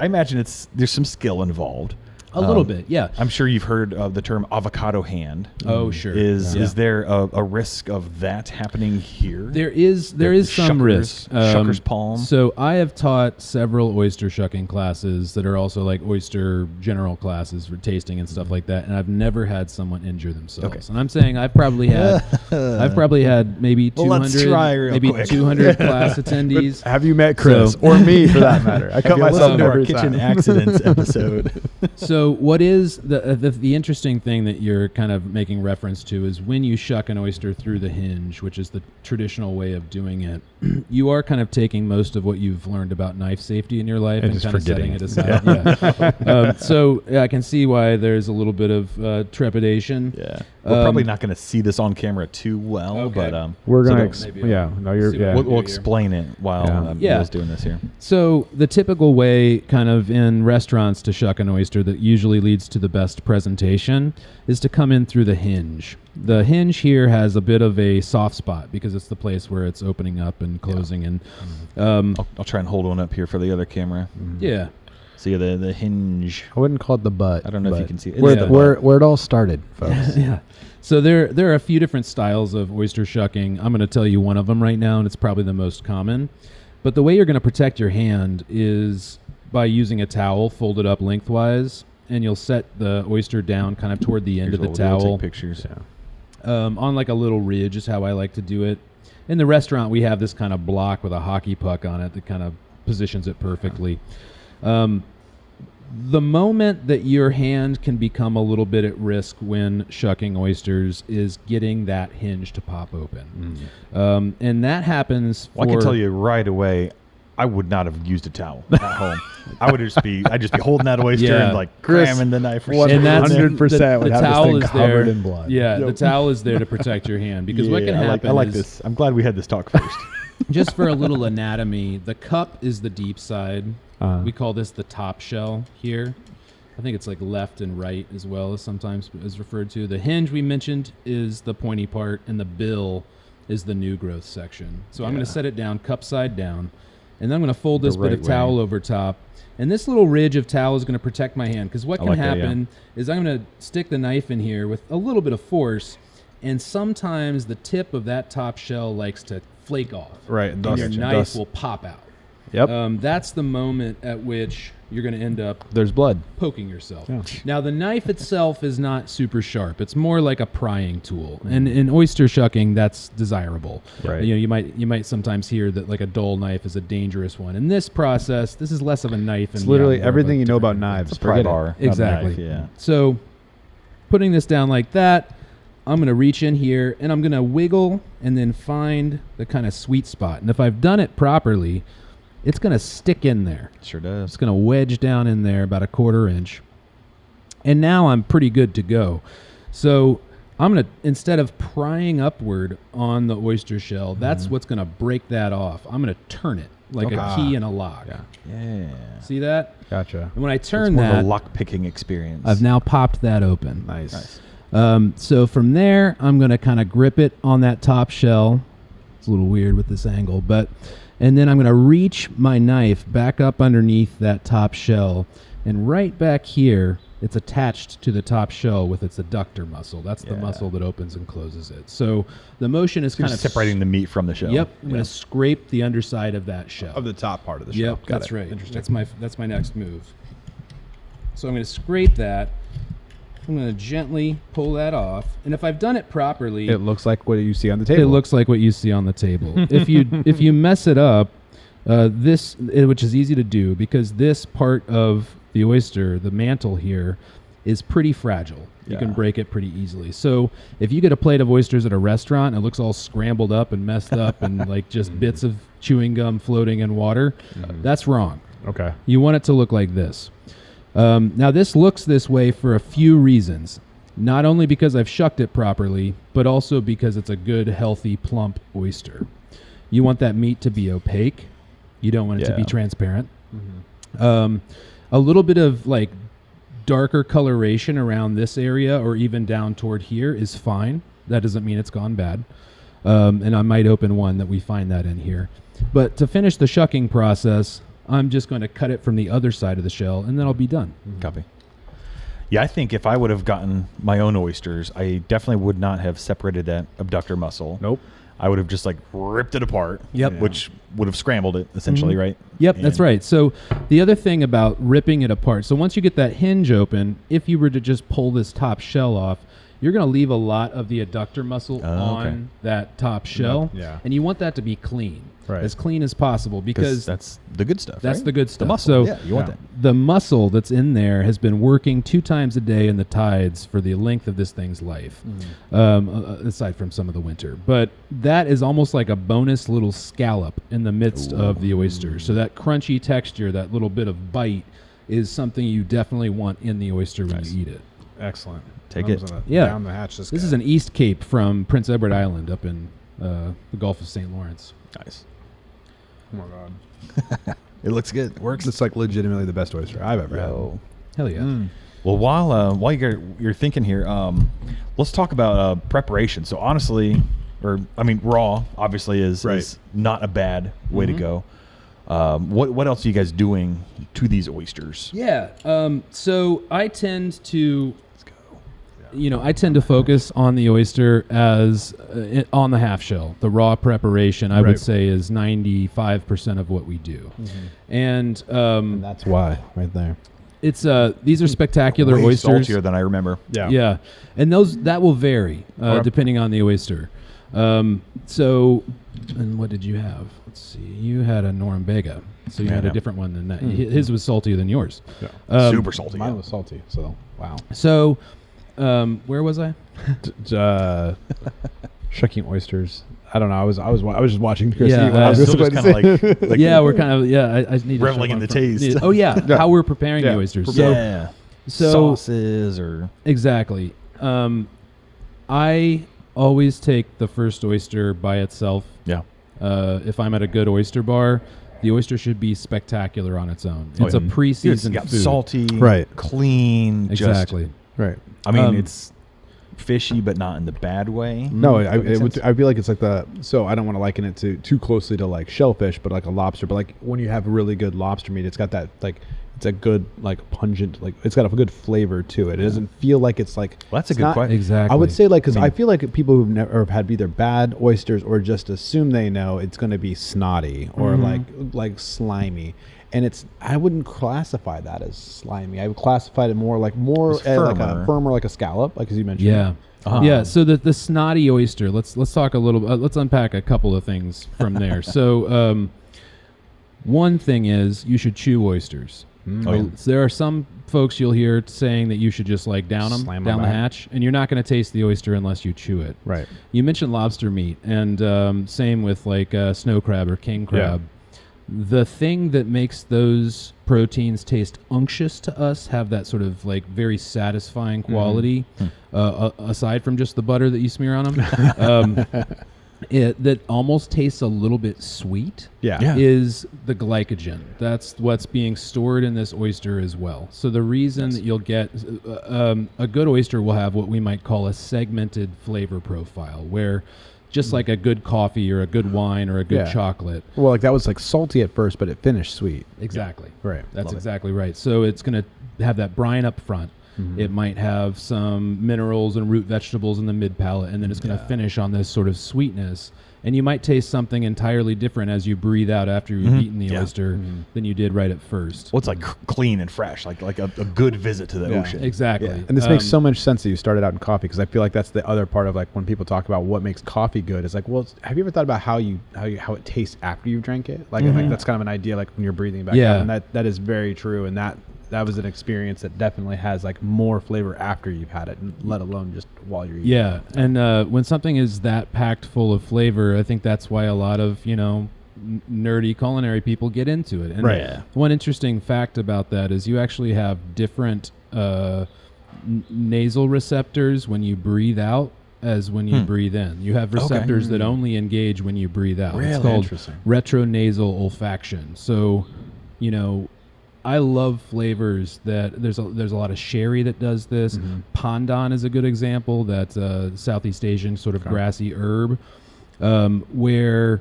imagine there's some skill involved. A little bit, yeah. I'm sure you've heard of the term avocado hand. Oh, sure. Is there a risk of that happening here? There is some risk. Shucker's palm. So I have taught several oyster shucking classes that are also like oyster general classes for tasting and stuff like that, and I've never had someone injure themselves. Okay. And I'm saying I've probably had maybe 200 class attendees. Have you met Chris or me for that matter? I cut myself to our kitchen accidents episode. So what is the interesting thing that you're kind of making reference to is when you shuck an oyster through the hinge, which is the traditional way of doing it, you are kind of taking most of what you've learned about knife safety in your life and kind of setting it aside. So I can see why there's a little bit of trepidation. Yeah, we're probably not going to see this on camera too well, but we're going to we'll explain it while Neal's doing this here. So the typical way kind of in restaurants to shuck an oyster that usually leads to the best presentation is to come in through the hinge. The hinge here has a bit of a soft spot because it's the place where it's opening up and closing. And I'll try and hold one up here for the other camera. Yeah. See the hinge. I wouldn't call it the butt. I don't know if you can see it. Where it all started, folks. Yeah. So there are a few different styles of oyster shucking. I'm going to tell you one of them right now, and it's probably the most common. But the way you're going to protect your hand is by using a towel folded up lengthwise, and you'll set the oyster down kind of toward the end of the towel. We'll take pictures. Yeah. On like a little ridge is how I like to do it. In the restaurant, we have this kind of block with a hockey puck on it that kind of positions it perfectly. The moment that your hand can become a little bit at risk when shucking oysters is getting that hinge to pop open. And that happens I can tell you right away, I would not have used a towel at home. I'd just be holding that oyster and cramming the knife. And that's 100% would the have towel this thing is covered there. in blood. Yeah, the towel is there to protect your hand because what can happen I like is this. I'm glad we had this talk first. just for a little anatomy, the cup is the deep side. We call this the top shell here. I think it's like left and right as well as sometimes is referred to. The hinge we mentioned is the pointy part, and the bill is the new growth section. So I'm going to set it down, cup side down, and then I'm going to fold this bit of towel over top. And this little ridge of towel is going to protect my hand because what can happen is I'm going to stick the knife in here with a little bit of force, and sometimes the tip of that top shell likes to flake off. Right. And your knife will pop out. Yep. That's the moment at which you're going to end up there's blood poking yourself. Yeah. Now, the knife itself is not super sharp. It's more like a prying tool. And in oyster shucking, that's desirable. Right. You might sometimes hear that like a dull knife is a dangerous one. In this process, this is less of a knife. It's literally everything you know about knives. It's a pry bar. Exactly. Knife, yeah. So putting this down like that, I'm going to reach in here and I'm going to wiggle and then find the kind of sweet spot. And if I've done it properly, it's going to stick in there. Sure does. It's going to wedge down in there about a 1/4 inch. And now I'm pretty good to go. So I'm going to, instead of prying upward on the oyster shell, that's what's going to break that off. I'm going to turn it like a key in a lock. Yeah. See that? Gotcha. And when I turn it's more that, of a lock picking experience. I've now popped that open. Nice. So from there, I'm going to kind of grip it on that top shell It's a little weird with this angle, and then I'm going to reach my knife back up underneath that top shell, and right back here, it's attached to the top shell with its adductor muscle. That's the muscle that opens and closes it. So the motion is kind of separating the meat from the shell. Yep. I'm going to scrape the underside of that shell. Of the top part of the shell. Yep, that's right. Interesting. That's my next move. So I'm going to scrape that. I'm going to gently pull that off. And if I've done it properly, it looks like what you see on the table. It looks like what you see on the table. if you mess it up, which is easy to do because this part of the oyster, the mantle here, is pretty fragile. You can break it pretty easily. So if you get a plate of oysters at a restaurant and it looks all scrambled up and messed up and like just bits of chewing gum floating in water, that's wrong. Okay. You want it to look like this. Now this looks this way for a few reasons. Not only because I've shucked it properly, but also because it's a good, healthy, plump oyster. You want that meat to be opaque. You don't want it to be transparent. A little bit of like darker coloration around this area or even down toward here is fine. That doesn't mean it's gone bad. And I might open one that we find that in here. But to finish the shucking process, I'm just going to cut it from the other side of the shell and then I'll be done. Copy. Yeah, I think if I would have gotten my own oysters, I definitely would not have separated that abductor muscle. Nope. I would have just like ripped it apart. Yep. Which would have scrambled it essentially, right? Yep, And that's right. So the other thing about ripping it apart, so once you get that hinge open, if you were to just pull this top shell off, you're going to leave a lot of the adductor muscle on that top shell. Yeah. And you want that to be clean. Right. As clean as possible because that's the good stuff. That's right? the good stuff. The muscle. So you want that. the muscle that's in there has been working 2 times a day in the tides for the length of this thing's life, aside from some of the winter. But that is almost like a bonus little scallop in the midst of the oyster. So that crunchy texture, that little bit of bite, is something you definitely want in the oyster when you eat it. Excellent. Take I'm it. gonna Yeah. Down the hatch. This is an East Cape from Prince Edward Island up in the Gulf of St. Lawrence. Nice. Oh my god. It looks good. It works. It's like legitimately the best oyster I've ever had. Hell yeah. Well, while you're thinking here, let's talk about preparation. So honestly, raw obviously is not a bad way to go. What else are you guys doing to these oysters? Yeah. So I tend to, I tend to focus on the oyster as on the half shell. The raw preparation, I would say, is 95% of what we do, and that's why right there. It's these are spectacular Way oysters. saltier than I remember. Yeah, and that will vary depending on the oyster. So, and what did you have? Let's see. You had a Norumbega, so you had a different one than that. His was saltier than yours. Yeah. Super salty. Mine was salty. So wow. So, where was I? Shucking oysters. I don't know. I was just watching Chris. Yeah, eat when I was so going just to kind of say. like Yeah, we're kind of I need to reveling show in my the front- taste. Oh yeah, how we're preparing the oysters. yeah. So Sauces or exactly. I always take the first oyster by itself. yeah. If I'm at a good oyster bar, the oyster should be spectacular on its own. It's a pre-seasoned It's food. salty, Right. clean. Exactly. Right. It's fishy, but not in the bad way. No, That makes sense. I feel like it's like so I don't want to liken it to too closely to like shellfish, but like a lobster. But like when you have really good lobster meat, it's got that like it's a good like pungent like it's got a good flavor to it. It doesn't feel like it's like Well, that's a it's good not- question. Exactly. I would say like because I mean- I feel like people who've never had either bad oysters or just assume they know it's going to be snotty or like slimy. And I wouldn't classify that as slimy. I would classify it more like It's like a firmer. firmer, like a scallop, like as you mentioned. Yeah. Yeah, so the snotty oyster. Let's talk a little. Let's unpack a couple of things from there. So, one thing is you should chew oysters. So there are some folks you'll hear saying that you should just like down them Slam 'em down the back. hatch, and you're not going to taste the oyster unless you chew it. Right. You mentioned lobster meat, and same with like snow crab or king crab. The thing that makes those proteins taste unctuous to us, have that sort of like very satisfying quality, aside from just the butter that you smear on them, that almost tastes a little bit sweet, Yeah. is the glycogen. That's what's being stored in this oyster as well. So the reason that you'll get a good oyster will have what we might call a segmented flavor profile, where just like a good coffee or a good wine or a good chocolate. Well, like that was like salty at first, but it finished sweet. Exactly. Right. That's exactly right. So it's going to have that brine up front. It might have some minerals and root vegetables in the mid palate, and then it's going to finish on this sort of sweetness. And you might taste something entirely different as you breathe out after you've eaten the oyster than you did right at first. Well, it's like clean and fresh, like a good visit to the ocean. Exactly. Yeah. And this makes so much sense that you started out in coffee, because I feel like that's the other part of like when people talk about what makes coffee good. It's like, well, have you ever thought about how it tastes after you drank it? Like, like that's kind of an idea, like when you're breathing back out. And that is very true. And that was an experience that definitely has like more flavor after you've had it, let alone just while you're eating. Yeah, and when something is that packed full of flavor, I think that's why a lot of nerdy culinary people get into it. And one interesting fact about that is you actually have different nasal receptors when you breathe out as when you breathe in. You have receptors that only engage when you breathe out. Really? It's called Interesting. retronasal olfaction. So, I love flavors that there's a lot of sherry that does this. Pandan is a good example. That's a Southeast Asian sort of grassy herb, where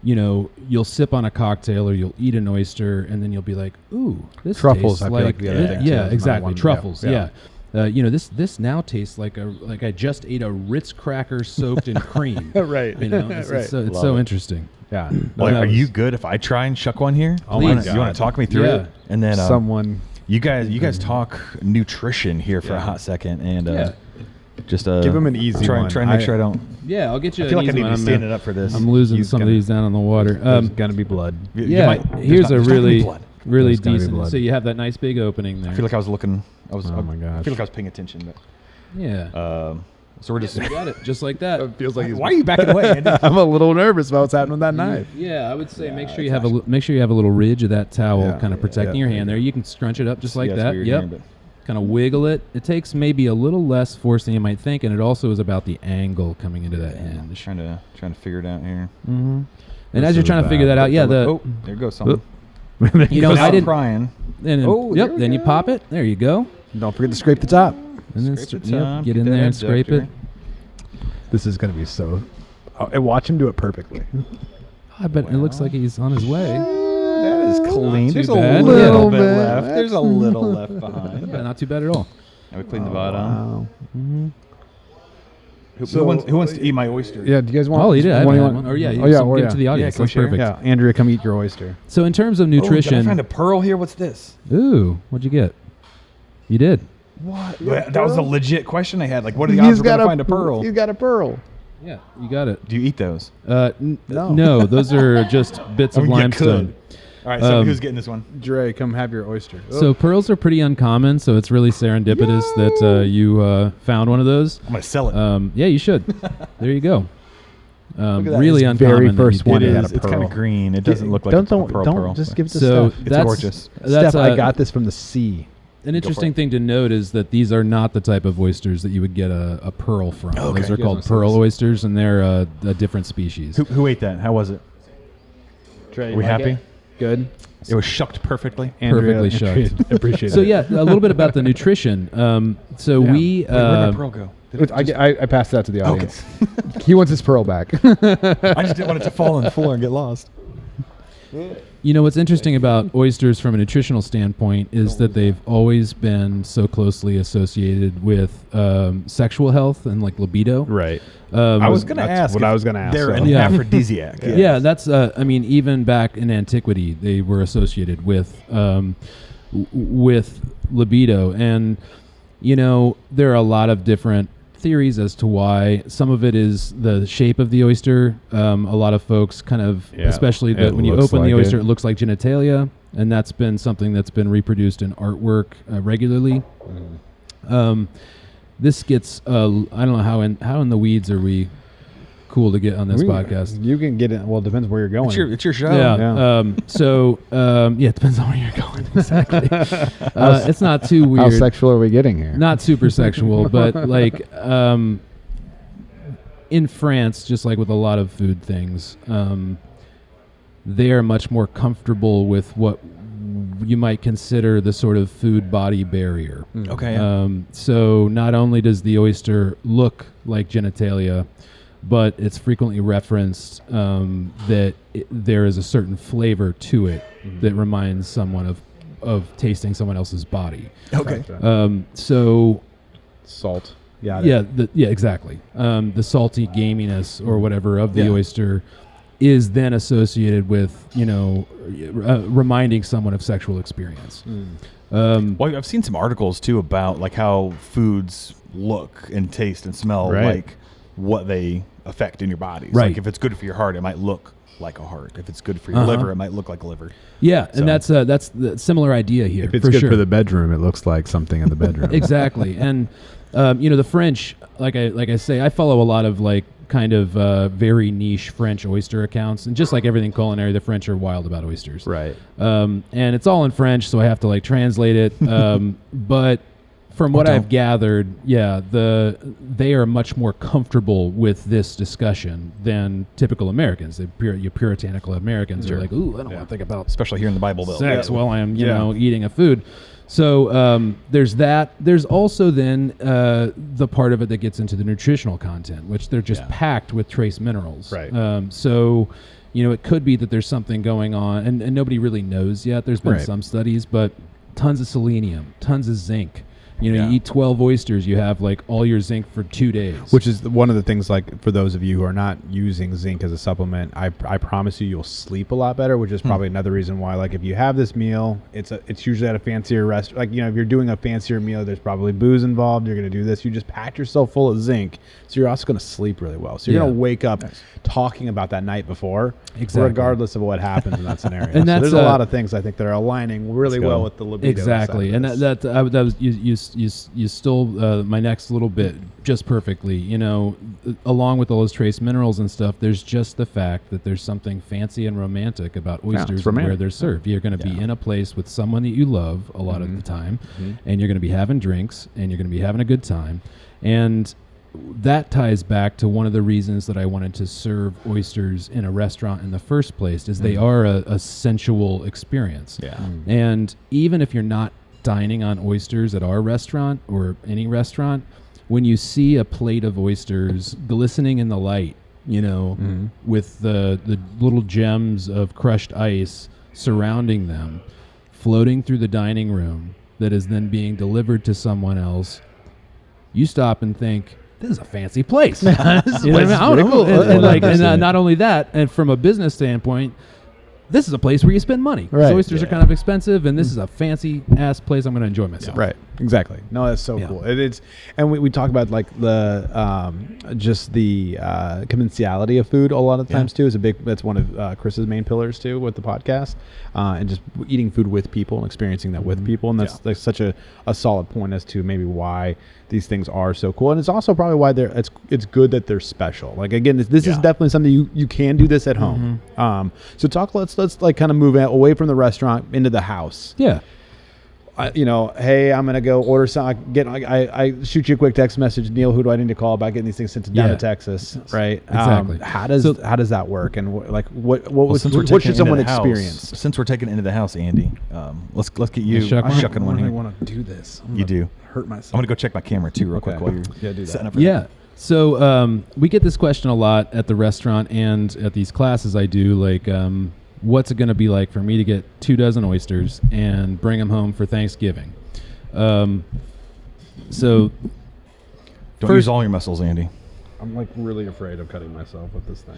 you'll sip on a cocktail or you'll eat an oyster and then you'll be like, "Ooh, this Truffles, tastes I feel like the other thing too. yeah, It's exactly, one- truffles, yeah. This now tastes like I just ate a Ritz cracker soaked in cream. Right. It's so interesting. Yeah. Well, are you good if I try and shuck one here? Oh my You God. want to talk me through it? And then Someone. you guys talk nutrition here for a hot second, and just Give him an easy try one. and make sure I don't. Yeah, I'll get you. I feel an like I easy need to one. be standing up for this. I'm losing He's some of gonna- these down on the water. There's gonna be blood. you Yeah, might- here's there's a not gonna be really, blood. really There's gotta be decent. blood. So you have that nice big opening there. I feel like I was looking. I was. Oh my gosh. I feel like I was paying attention, but. Yeah. So we're just. You got it, just like that. Feels like Why are you backing away, Andy? I'm a little nervous about what's happening with that knife. Yeah, I would say make sure you have a little ridge of that towel kind of protecting your hand there. You can scrunch it up just like Yeah, that's that. weird Yep. here, but- Kind of wiggle it. It takes maybe a little less force than you might think, and it also is about the angle coming into that hinge. Trying to figure it out here. And as you're trying to figure that out, There goes something. I didn't. Crying. And then, then you pop it. There you go. Don't forget to scrape the top. And then Scrape the top, get get in that there and scrape it. adductor. This is gonna be so. And watch him do it perfectly. I bet it looks like he's on his way. That is clean. too There's a bad. little Yeah. bit left. There's a little left behind. Yeah, not too bad at all. And we cleaned the bottom. Wow. Who wants to eat my oyster? Yeah. Do you guys want? Oh, you did. I one haven't you had want? one. Or yeah, you Oh yeah. can Or give yeah. it to the audience. can we That's share? perfect. Yeah. Andrea, come eat your oyster. So in terms of Did I nutrition, find a pearl here? What's this? ooh, what'd you get? You did. What? That was a legit question I had. Like, what are the odds we're going to find a pearl? He's got a pearl. Yeah, you got it. Do you eat those? No, those are just bits of I mean, you limestone. could. All right, so who's getting this one? Dre, come have your oyster. So pearls are pretty uncommon, so it's really serendipitous that you found one of those. I'm going to sell it. Yeah, you should. There you go. at that. Really His uncommon. very that you first did one It had is. a It's kind pearl. of green. It doesn't look like don't a pearl. just give it to So Steph. It's that's gorgeous. That's Steph, I got this from the sea. An interesting thing to note is that these are not the type of oysters that you would get a pearl from. Okay. Those are You called guys pearl want oysters, and they're a different species. Who ate that? How was it? Dre, Are we happy? Good. It was shucked perfectly. Perfectly shucked. Appreciate it. So yeah, a little bit about the nutrition. So Yeah. we Wait, where'd my pearl go? I passed that to the Okay. audience. He wants his pearl back. I just didn't want it to fall on the floor and get lost. what's interesting about oysters from a nutritional standpoint is that they've always been so closely associated with sexual health and like libido. Right. I was going to That's ask. what if I was gonna ask, They're so. an Yeah. aphrodisiac. Yeah, that's. Even back in antiquity, they were associated with libido, and there are a lot of different theories as to why. Some of it is the shape of the oyster. A lot of folks kind of, especially when you open the oyster, it looks like genitalia, and that's been something that's been reproduced in artwork regularly. This gets. I don't know how in the weeds are we cool to get on this podcast. You can get it. Well, it depends where you're going. It's your show. Yeah. It depends on where you're going. Exactly. It's not too weird. How sexual are we getting here? Not super sexual, but like in France, just like with a lot of food things, they are much more comfortable with what you might consider the sort of food body barrier. Okay. So not only does the oyster look like genitalia, but it's frequently referenced that there is a certain flavor to it that reminds someone of tasting someone else's body. Okay. So Salt. yeah, exactly. The salty gaminess or whatever of the oyster is then associated with, reminding someone of sexual experience. Well, I've seen some articles too about like how foods look and taste and smell like what they affect in your body. So, like if it's good for your heart, it might look like a heart. If it's good for your liver, it might look like a liver. Yeah, and that's the similar idea here. If it's good for the bedroom, it looks like something in the bedroom. Exactly. And the French, like I say, I follow a lot of like kind of very niche French oyster accounts, and just like everything culinary, the French are wild about oysters. Right. And it's all in French, so I have to like translate it. But from what I've gathered, they are much more comfortable with this discussion than typical Americans. Your puritanical Americans are like, ooh, I don't want to think about Especially here in the Bible Belt. sex while I'm, eating a food. So there's that. There's also then the part of it that gets into the nutritional content, which they're just packed with trace minerals. Right. So, it could be that there's something going on, and nobody really knows yet. There's been some studies, but tons of selenium, tons of zinc. You eat 12 oysters, you have like all your zinc for 2 days. Which is one of the things, like for those of you who are not using zinc as a supplement, I promise you'll sleep a lot better, which is probably another reason why, like if you have this meal, it's usually at a fancier restaurant. Like, if you're doing a fancier meal, there's probably booze involved. You're going to do this. You just pack yourself full of zinc. So you're also going to sleep really well. So you're going to wake up talking about that night before, regardless of what happens in that scenario. And so there's a lot of things I think that are aligning really well with the libido. Exactly. And that was you stole my next little bit just perfectly. Along with all those trace minerals and stuff, there's just the fact that there's something fancy and romantic about oysters and where they're served. You're going to be in a place with someone that you love a lot of the time, and you're going to be having drinks, and you're going to be having a good time. And that ties back to one of the reasons that I wanted to serve oysters in a restaurant in the first place, is they are a sensual experience. Yeah. And even if you're not dining on oysters at our restaurant or any restaurant, when you see a plate of oysters glistening in the light, with the little gems of crushed ice surrounding them, floating through the dining room that is then being delivered to someone else, you stop and think, this is a fancy place. This is pretty cool. And not only that, and from a business standpoint, this is a place where you spend money. Right. Oysters are kind of expensive, and this is a fancy ass place I'm going to enjoy myself. Right. Exactly. No, that's so cool. It's, and we talk about like the just the commensality of food a lot of times too. Is that's one of Chris's main pillars too with the podcast, and just eating food with people and experiencing that with people, and that's like such a solid point as to maybe why these things are so cool, and it's also probably why it's good that they're special. Like again, this is definitely something you can do this at home. So let's like kind of move away from the restaurant into the house. Yeah. Hey, I'm gonna go order some. I shoot you a quick text message, Neal. Who do I need to call about getting these things sent down to Texas? Right. Exactly. How does that work? And what should someone experience? Since we're taking it into the house, Andy, let's get you shucking one here. I want to do this. You do. Hurt myself. I'm gonna go check my camera too, real quick, while you're do setting that. up for that. So we get this question a lot at the restaurant and at these classes I do, like, what's it going to be like for me to get 24 oysters and bring them home for Thanksgiving? So don't use all your muscles, Andy. I'm like really afraid of cutting myself with this thing.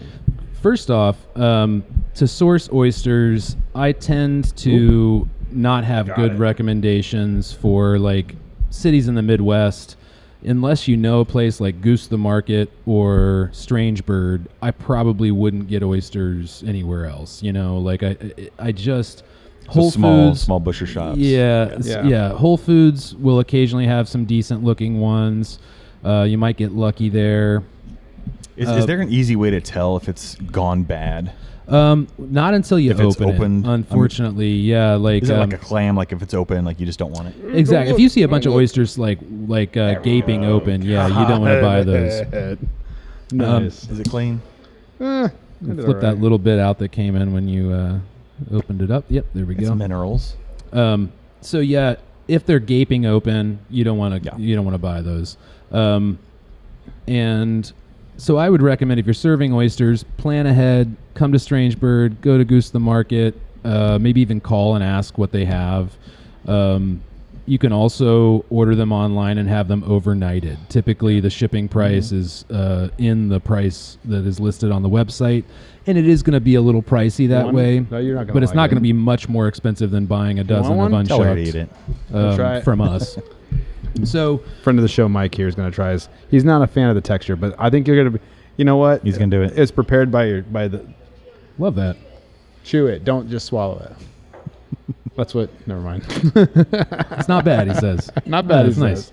First off, to source oysters, I tend to not have good recommendations for like cities in the Midwest. Unless you know a place like Goose the Market or Strange Bird, I probably wouldn't get oysters anywhere else. Like I just Whole Foods, small butcher shops. Yeah. Whole Foods will occasionally have some decent looking ones. You might get lucky there. Is there an easy way to tell if it's gone bad? Not until you open it. Unfortunately, like is it like a clam? Like if it's open, like you just don't want it. Exactly. If you see a bunch of oysters like gaping open, you don't want to buy those. Nice. Is it clean? Flip that little bit out that came in when you opened it up. Yep, there we go. It's minerals. So yeah, if they're gaping open, you don't want to buy those. And So I would recommend, if you're serving oysters, plan ahead, come to Strange Bird, go to Goose the Market, maybe even call and ask what they have. You can also order them online and have them overnighted. Typically, the shipping price is in the price that is listed on the website, and it is going to be a little pricey that way. No, you're not gonna but it's like not it. going to be much more expensive than buying a dozen of Tell her to unshucked eat it. Try it. from us. So Friend of the show, Mike, here is going to try his. He's not a fan of the texture, but I think you're going to be. You know what? He's gonna do it. It's prepared by the. love that. Chew it. Don't just swallow it. That's what. Never mind. It's not bad, he says. Not bad. It's he nice.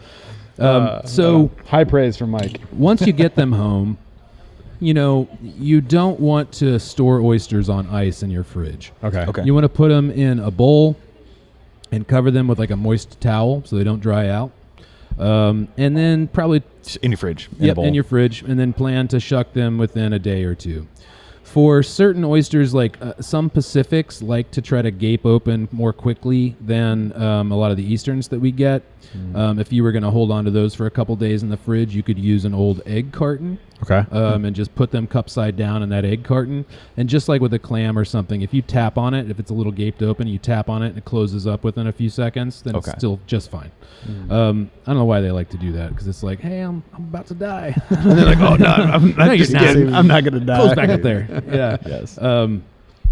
says. So high praise from Mike. once you get them home, you don't want to store oysters on ice in your fridge. Okay. You want to put them in a bowl and cover them with like a moist towel so they don't dry out. And then probably In your fridge. In a bowl. in your fridge, and then plan to shuck them within a day or two. For certain oysters, like some Pacifics like to try to gape open more quickly than a lot of the Easterns that we get. If you were going to hold on to those for a couple days in the fridge, you could use an old egg carton. Okay. And just put them cup side down in that egg carton. And just like with a clam or something, if you tap on it, if it's a little gaped open, you tap on it and it closes up within a few seconds, then it's still just fine. I don't know why they like to do that, because it's like, hey, I'm about to die. And they're like, oh no, I'm No, you're not. I'm not going to die. Close back up there. Yeah. Yes.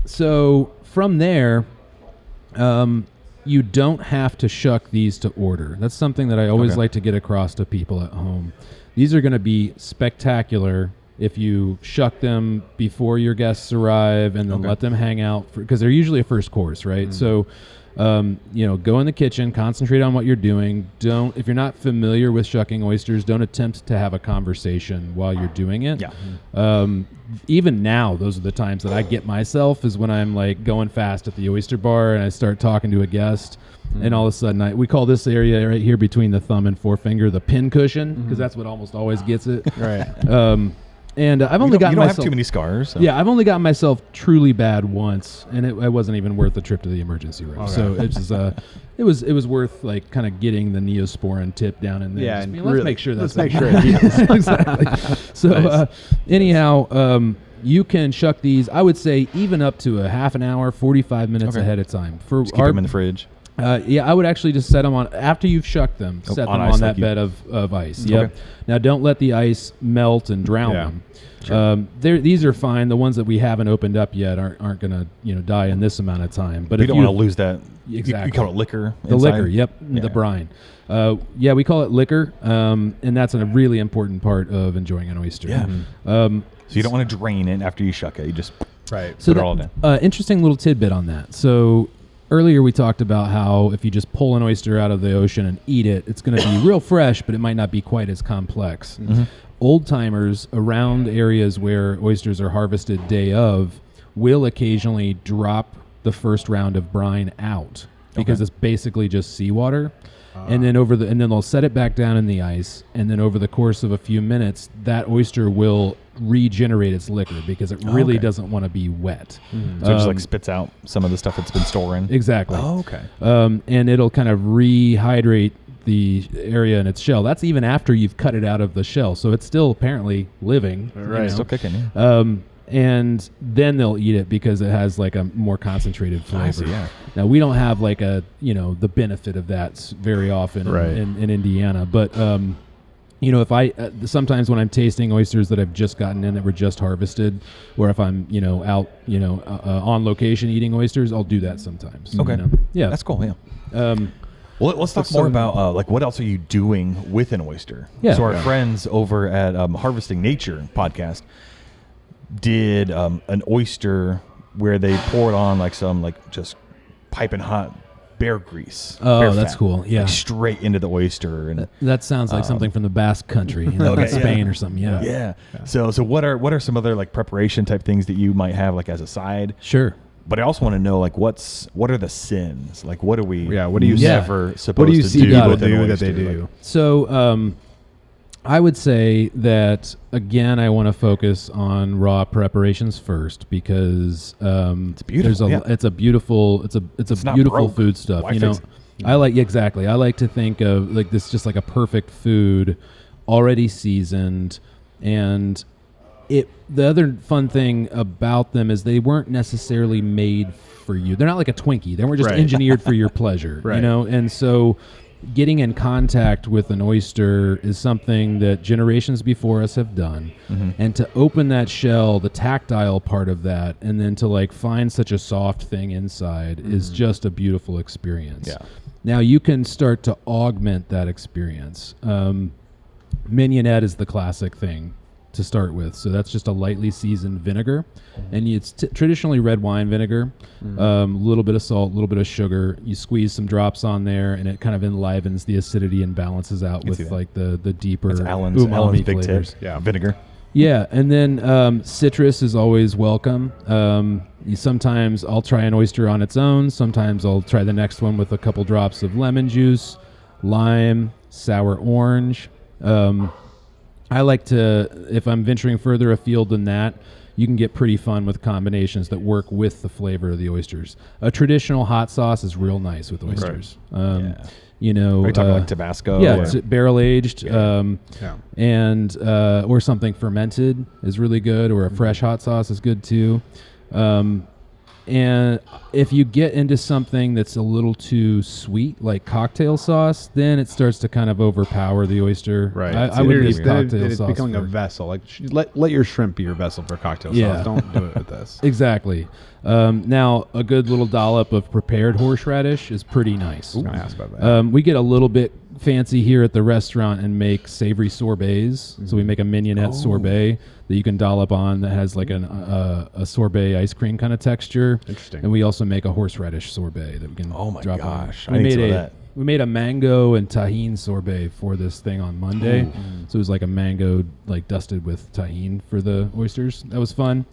So from there, you don't have to shuck these to order. That's something that I always like to get across to people at home. These are going to be spectacular if you shuck them before your guests arrive and then let them hang out, because they're usually a first course, right? So, go in the kitchen, concentrate on what you're doing. If you're not familiar with shucking oysters, don't attempt to have a conversation while you're doing it. Yeah. Even now, those are the times that I get myself, is when I'm like going fast at the oyster bar and I start talking to a guest. And all of a sudden, we call this area right here between the thumb and forefinger the pin cushion, because that's what almost always gets it. Right. And I've only gotten You don't myself have too many scars. So. Yeah, I've only gotten myself truly bad once, and it wasn't even worth the trip to the emergency room. Okay. So it's just, it was worth like kind of getting the Neosporin tip down in there. Yeah, Just and being, let's really- make sure that's let's make sure it heals. exactly. So anyhow, you can shuck these. I would say even up to a half an hour, 45 minutes ahead of time. For Just keep them in the fridge. I would actually just set them on after you've shucked them. Set on them ice on like that you- bed of ice. Yep. Okay. Now don't let the ice melt and drown them. These are fine. The ones that we haven't opened up yet aren't going to die in this amount of time. But You if don't want to lose that. Exactly. You call it liquor. the inside? liquor, yep, Yeah. the brine. We call it liquor, and that's a really important part of enjoying an oyster. Yeah. So you don't want to drain it after you shuck it. You just Right. So put it all down. interesting little tidbit on that. So earlier we talked about how if you just pull an oyster out of the ocean and eat it, it's going to be real fresh, but it might not be quite as complex. Old timers around areas where oysters are harvested day of will occasionally drop the first round of brine out, because it's basically just seawater. And then and then they'll set it back down in the ice, and then over the course of a few minutes, that oyster will regenerate its liquor, because it really doesn't want to be wet. So it just like spits out some of the stuff it's been storing. Exactly. Oh, okay. And it'll kind of rehydrate the area in its shell. That's even after you've cut it out of the shell, so it's still apparently living. Right. Still kicking. Yeah. And then they'll eat it because it has like a more concentrated flavor. I see, yeah. Now we don't have like the benefit of that very often in Indiana, but if I sometimes when I'm tasting oysters that I've just gotten in that were just harvested, or if I'm out on location eating oysters, I'll do that sometimes. Okay. Yeah, That's cool. Yeah. Well, let's talk more about what else are you doing with an oyster. Yeah. So our friends over at Harvesting Nature podcast did an oyster where they poured on like some just piping hot bear grease. Oh, bear that's fat, cool. Yeah. like straight into the oyster. And That sounds like something from the Basque Country, Okay, Spain yeah. or something. Yeah. yeah. So what are some other like preparation type things that you might have like as a side? Sure. But I also want to know like what are the sins? Like what are we? Yeah, what do you never supposed What do you to see do people with an do that oyster? they do? So I would say that again, I want to focus on raw preparations first, because it's beautiful, it's a beautiful it's not beautiful broke. food stuff. Why fix it? I like to think of like this just like a perfect food, already seasoned, and The other fun thing about them is they weren't necessarily made for you. They're not like a Twinkie. They weren't just engineered for your pleasure, you know? And so getting in contact with an oyster is something that generations before us have done. And to open that shell, the tactile part of that, and then to like find such a soft thing inside is just a beautiful experience. Now you can start to augment that experience. Mignonette is the classic thing to start with. So that's just a lightly seasoned vinegar. And it's traditionally red wine vinegar, a little bit of salt, a little bit of sugar. You squeeze some drops on there, and it kind of enlivens the acidity and balances out with like the deeper Alan's umami big flavors. tip. Vinegar. Yeah, and then citrus is always welcome. Sometimes I'll try an oyster on its own. Sometimes I'll try the next one with a couple drops of lemon juice, lime, sour orange. I like to, if I'm venturing further afield than that, you can get pretty fun with combinations that work with the flavor of the oysters. A traditional hot sauce is real nice with oysters. You know, are you talking like Tabasco? Yeah, it's barrel aged, and or something fermented is really good, or a fresh hot sauce is good too. And if you get into something that's a little too sweet, like cocktail sauce, then it starts to kind of overpower the oyster. I would leave cocktail sauce. It's becoming a vessel. Like let your shrimp be your vessel for cocktail sauce. Don't do it with this. Exactly. Now, a good little dollop of prepared horseradish is pretty nice. I was going to ask about that. We get a little bit fancy here at the restaurant and make savory sorbets. So we make a mignonette sorbet that you can dollop on that has like a sorbet ice cream kind of texture. Interesting. And we also make a horseradish sorbet that we can drop on. I need some of that. We made a mango and tahine sorbet for this thing on Monday. So it was like a mango like dusted with tahine for the oysters. That was fun.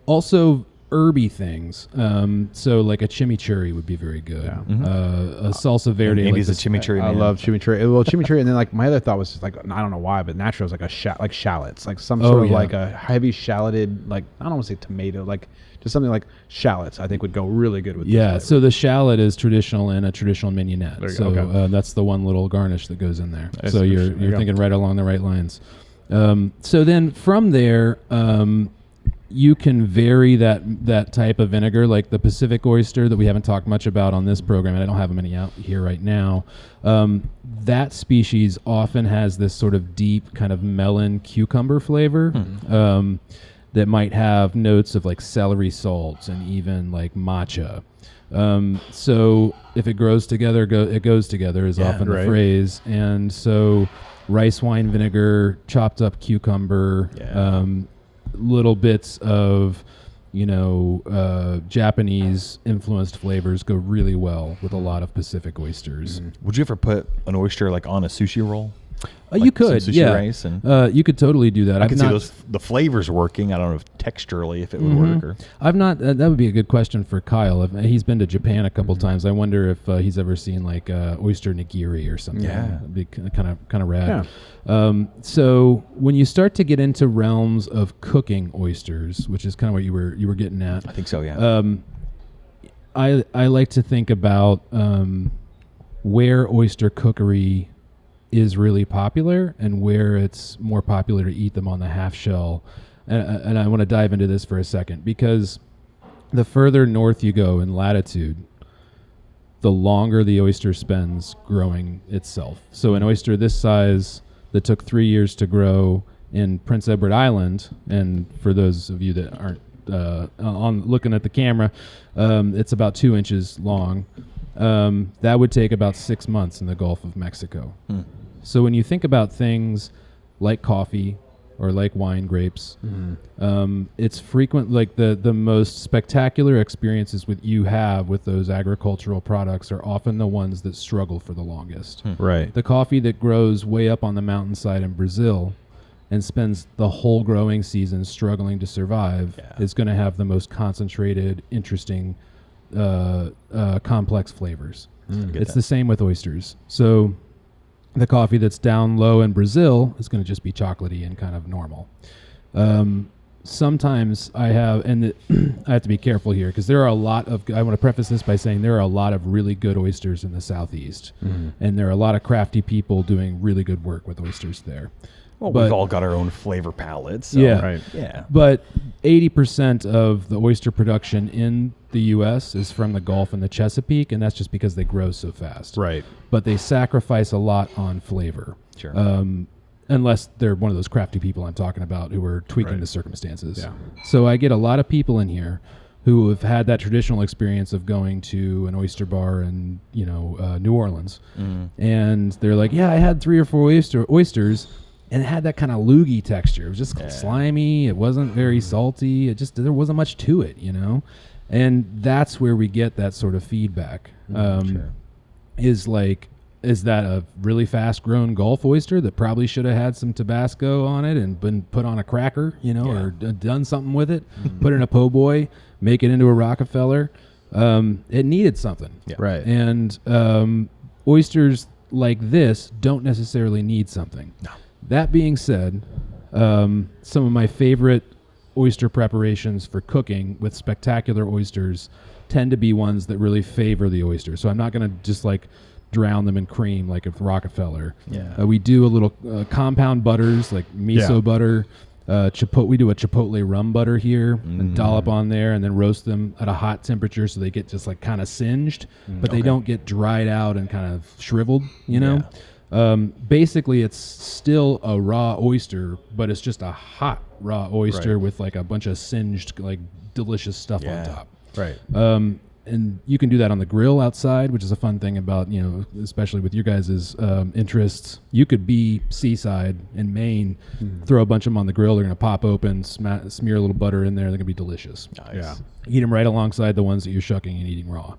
Also, herby things. So like a chimichurri would be very good. A salsa verde. Maybe like a chimichurri. I love chimichurri. Well, chimichurri, and then like my other thought was just like, I don't know why, but natural is like like shallots, like some sort of like a heavy shalloted, like I don't want to say tomato, like just something like shallots. I think would go really good with. Yeah. So the shallot is traditional in a traditional mignonette. So okay. That's the one little garnish that goes in there. So you're thinking right along the right lines. So then from there. You can vary that type of vinegar, like the Pacific oyster that we haven't talked much about on this program, and I don't have many out here right now. That species often has this sort of deep kind of melon cucumber flavor that might have notes of like celery salts and even like matcha. So if it grows together, it goes together is often the phrase. And so rice wine vinegar, chopped up cucumber, little bits of, Japanese influenced flavors go really well with a lot of Pacific oysters. Would you ever put an oyster like on a sushi roll? You could, sushi rice and you could totally do that. I can see the flavors working. I don't know if texturally if it would work. Or I've not. That would be a good question for Kyle. He's been to Japan a couple times. I wonder if he's ever seen like oyster nigiri or something. Yeah, it'd be kind of rad. Yeah. So when you start to get into realms of cooking oysters, which is kind of what you were getting at, I think so. Yeah. I like to think about where oyster cookery is really popular and where it's more popular to eat them on the half shell. And I want to dive into this for a second because the further north you go in latitude, the longer the oyster spends growing itself. So an oyster this size that took 3 years to grow in Prince Edward Island, and for those of you that aren't looking at the camera, it's about 2 inches long. That would take about 6 months in the Gulf of Mexico. So when you think about things like coffee or like wine grapes, it's frequent, like the most spectacular experiences you have with those agricultural products are often the ones that struggle for the longest. Right. The coffee that grows way up on the mountainside in Brazil and spends the whole growing season struggling to survive is going to have the most concentrated, interesting, complex flavors. It's the same with oysters. So the coffee that's down low in Brazil is going to just be chocolatey and kind of normal. Sometimes I have, and I have to be careful here because there are a lot of, I want to preface this by saying there are a lot of really good oysters in the Southeast. And there are a lot of crafty people doing really good work with oysters there. Well, but we've all got our own flavor palettes. So, Yeah. Right. Yeah. But 80% of the oyster production in the U.S. is from the Gulf and the Chesapeake, and that's just because they grow so fast. Right. But they sacrifice a lot on flavor. Sure. Unless they're one of those crafty people I'm talking about who are tweaking Right. the circumstances. Yeah. So I get a lot of people in here who have had that traditional experience of going to an oyster bar in, New Orleans. And they're like, yeah, I had 3 or 4 oysters, and it had that kind of loogie texture. It was just slimy. It wasn't very salty. There wasn't much to it, And that's where we get that sort of feedback. Sure. Is that a really fast-grown Gulf oyster that probably should have had some Tabasco on it and been put on a cracker, or done something with it, put it in a po' boy, make it into a Rockefeller? It needed something. Yeah. Right. And oysters like this don't necessarily need something. No. That being said, some of my favorite oyster preparations for cooking with spectacular oysters tend to be ones that really favor the oyster. So I'm not going to just drown them in cream like a Rockefeller. Yeah. We do a little compound butters like miso butter. We do a chipotle rum butter here and dollop on there and then roast them at a hot temperature so they get just kind of singed, but they don't get dried out and kind of shriveled, Basically, it's still a raw oyster, but it's just a hot raw oyster with a bunch of singed, delicious stuff on top. Right. And you can do that on the grill outside, which is a fun thing about, especially with your guys' interests. You could be seaside in Maine, throw a bunch of them on the grill. They're going to pop open, smear a little butter in there. They're going to be delicious. Nice. Yeah. Eat them right alongside the ones that you're shucking and eating raw.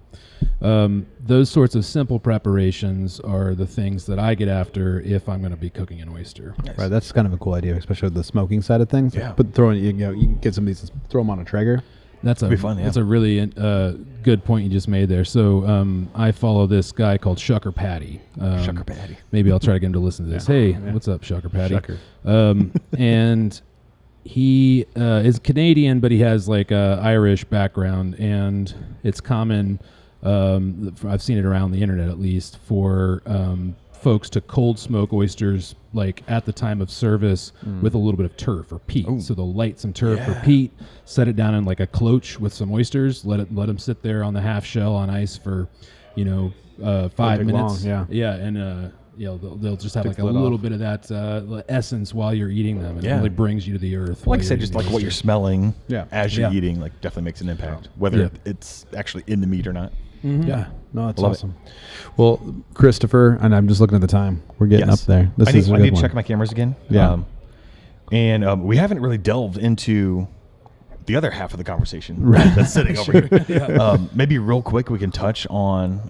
Those sorts of simple preparations are the things that I get after if I'm going to be cooking an oyster. Nice. Right. That's kind of a cool idea, especially with the smoking side of things. Yeah. But you can get some of these, throw them on a Traeger. That's be fun, That's a really good point you just made there. So I follow this guy called Shucker Patty. Shucker Patty. Maybe I'll try to get him to listen to this. Hey, what's up, Shucker Patty? Shucker. And he is Canadian, but he has a Irish background, and it's common. I've seen it around the internet at least for folks to cold smoke oysters at the time of service with a little bit of turf or peat. Ooh. So they'll light some turf or peat, set it down in a cloche with some oysters, let them sit there on the half shell on ice for 5 minutes. Long, and they'll just have Take a the lid little off. bit of that essence while you're eating them, and it Yeah. really brings you to the earth. Like I said, just what you're smelling as you're Yeah. eating, definitely makes an impact, whether it's actually in the meat or not. Yeah. No, that's Love awesome. Well, Christopher, and I'm just looking at the time. We're getting up there. This I is a need good to one. check my cameras again. Yeah. And we haven't really delved into the other half of the conversation that's sitting over here. Maybe real quick, we can touch on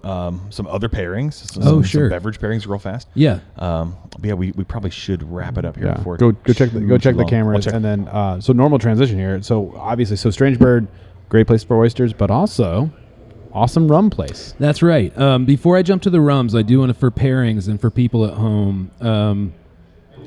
some other pairings. Some beverage pairings real fast. Yeah. We probably should wrap it up here Yeah. before Go check the long. cameras, I'll check. and then so normal transition here. So obviously, Strange Bird, great place for oysters, but also awesome rum place. That's right. Before I jump to the rums, I do want to, for pairings and for people at home,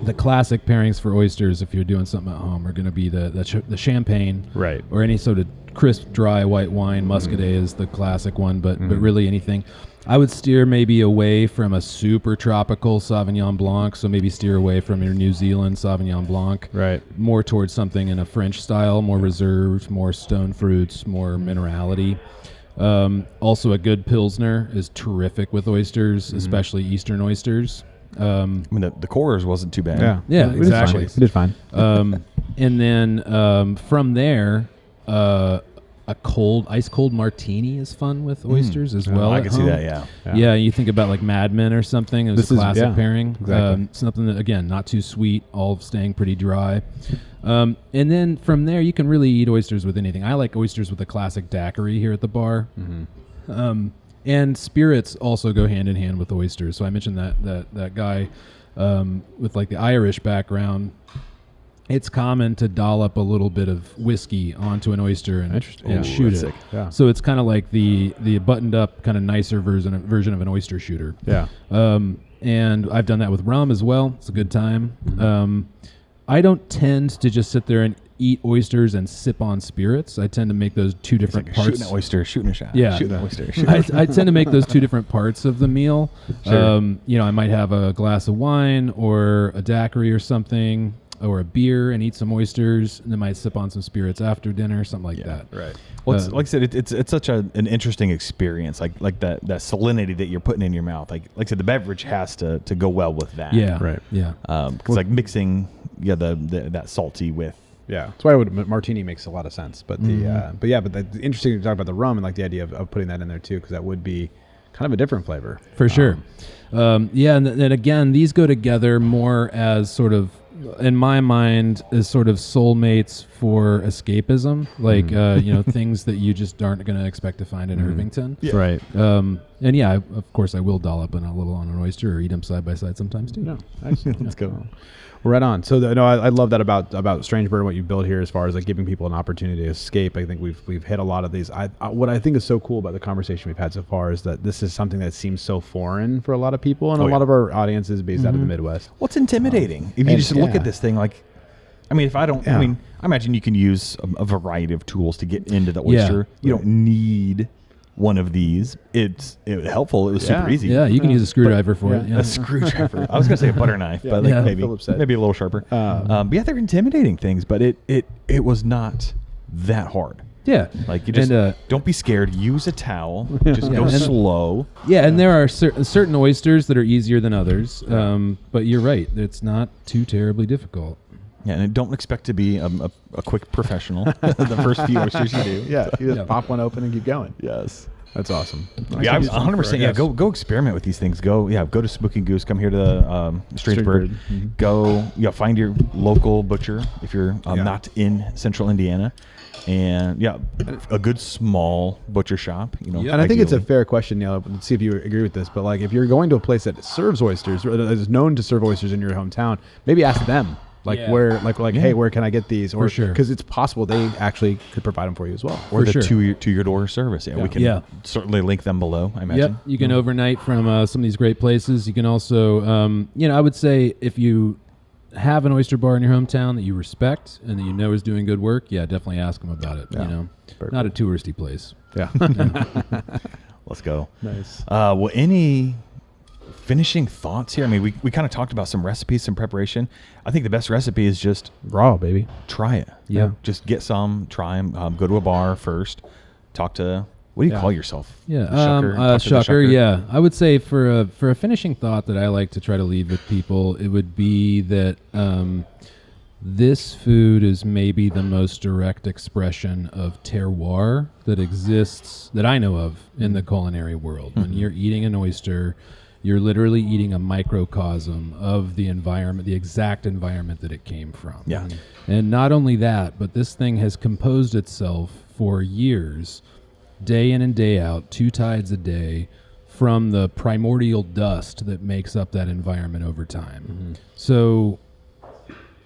the classic pairings for oysters, if you're doing something at home, are going to be the champagne, Right. or any sort of crisp, dry white wine. Muscadet is the classic one, but really anything. I would steer maybe away from a super tropical Sauvignon Blanc, so maybe steer away from your New Zealand Sauvignon Blanc. Right. More towards something in a French style, more reserved, more stone fruits, more minerality. Also, a good Pilsner is terrific with oysters, especially Eastern oysters. I mean, the Coors wasn't too bad. Yeah, We did fine. exactly. We did fine. And then from there, a ice cold martini is fun with oysters as well. I at can see home. that. Yeah. Yeah, you think about Mad Men or something. It was This a is- classic yeah, pairing. exactly. Something that, again, not too sweet, all staying pretty dry. And then from there, you can really eat oysters with anything. I like oysters with a classic daiquiri here at the bar. And spirits also go hand in hand with oysters. So I mentioned that guy with the Irish background. It's common to dollop a little bit of whiskey onto an oyster and shoot that's it. sick. Yeah. So it's kind of like the buttoned up, kind of nicer version of an oyster shooter. Yeah. And I've done that with rum as well. It's a good time. I don't tend to just sit there and eat oysters and sip on spirits. I tend to make those two different Like parts. shooting an oyster, shooting a shot. Yeah. Shooting an oyster. I tend to make those two different parts of the meal. Sure. You know, I might have a glass of wine or a daiquiri or something, or a beer, and eat some oysters, and then might sip on some spirits after dinner, something like that. Right. Well, like I said, it's such an interesting experience. Like that salinity that you're putting in your mouth. Like I said, the beverage has to go well with that. Yeah. Right. Yeah. Because like mixing that salty with. Yeah, that's why martini makes a lot of sense. But the interesting to talk about the rum and like the idea of putting that in there too, because that would be kind of a different flavor For sure. Yeah, and then again, these go together more as sort of, in my mind, as sort of soulmates for escapism, like you know, things that you just aren't going to expect to find in Irvington. Yeah. Right. And yeah, of course, I will dollop a little on an oyster or eat them side by side sometimes too. No, excellent. Let's go. Right on. So I love that about Strange Bird and what you build here as far as like giving people an opportunity to escape. I think we've hit a lot of these. What I think is so cool about the conversation we've had so far is that this is something that seems so foreign for a lot of people, and a lot of our audience is based out of the Midwest. What's intimidating? If you just look at this thing, like, I mean, I imagine you can use a variety of tools to get into the oyster. Yeah. You don't need one of these. It was helpful. It was super easy. Yeah, you can use a screwdriver for it. Yeah. A screwdriver. I was gonna say a butter knife, but like maybe a little sharper. But yeah, they're intimidating things, but it was not that hard. Yeah, Like you just don't be scared. Use a towel. Just go And- slow. yeah, and there are certain oysters that are easier than others. But you're right; it's not too terribly difficult. Yeah, and don't expect to be a quick professional the first few oysters you do. Yeah, you just pop one open and keep going. Yes. That's awesome. Yeah, I'm 100%. Yeah, go experiment with these things. Go to Smoking Goose. Come here to the Strange Bird. Mm-hmm. Go, find your local butcher if you're not in Central Indiana, and a good small butcher shop. And I think it's a fair question, Neal. Let's see if you agree with this. But like, if you're going to a place that serves oysters, or that is known to serve oysters in your hometown, maybe ask them. Like hey, where can I get these? Or For sure. Because it's possible they actually could provide them for you as well. or the sure. to your door service. Yeah, we can certainly link them below. I imagine. Yep, you can overnight from some of these great places. You can also, I would say if you have an oyster bar in your hometown that you respect and that you know is doing good work, definitely ask them about it. Yeah. Not a touristy place. Yeah. Let's go. Nice. Well, any finishing thoughts here? I mean, we kind of talked about some recipes, some preparation. I think the best recipe is just Raw, baby. try it. Yeah. Just get some, try them. Go to a bar first. Talk to, what do you call yourself? Yeah, Shucker? Talk to the shucker. Yeah, I would say for a finishing thought that I like to try to leave with people, it would be that this food is maybe the most direct expression of terroir that exists that I know of in the culinary world. When you're eating an oyster, you're literally eating a microcosm of the environment, the exact environment that it came from. Yeah. And not only that, but this thing has composed itself for years, day in and day out, 2 tides a day, from the primordial dust that makes up that environment over time. So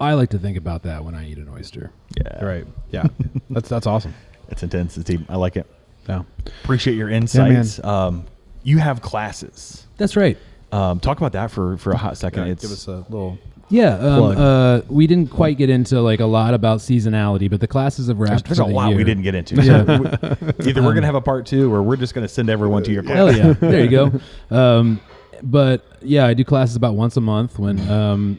I like to think about that when I eat an oyster. Yeah. Right. Yeah. That's awesome. It's intensity. I like it. Yeah. Appreciate your insights. You have classes. That's right. Talk about that for a hot second. Give us a little. Yeah, we didn't quite get into like a lot about seasonality, but the classes have wrapped. There's for a the lot year. we didn't get into. Yeah. Either we're gonna have a part 2, or we're just gonna send everyone to your class. Hell yeah, there you go. But yeah, I do classes about once a month.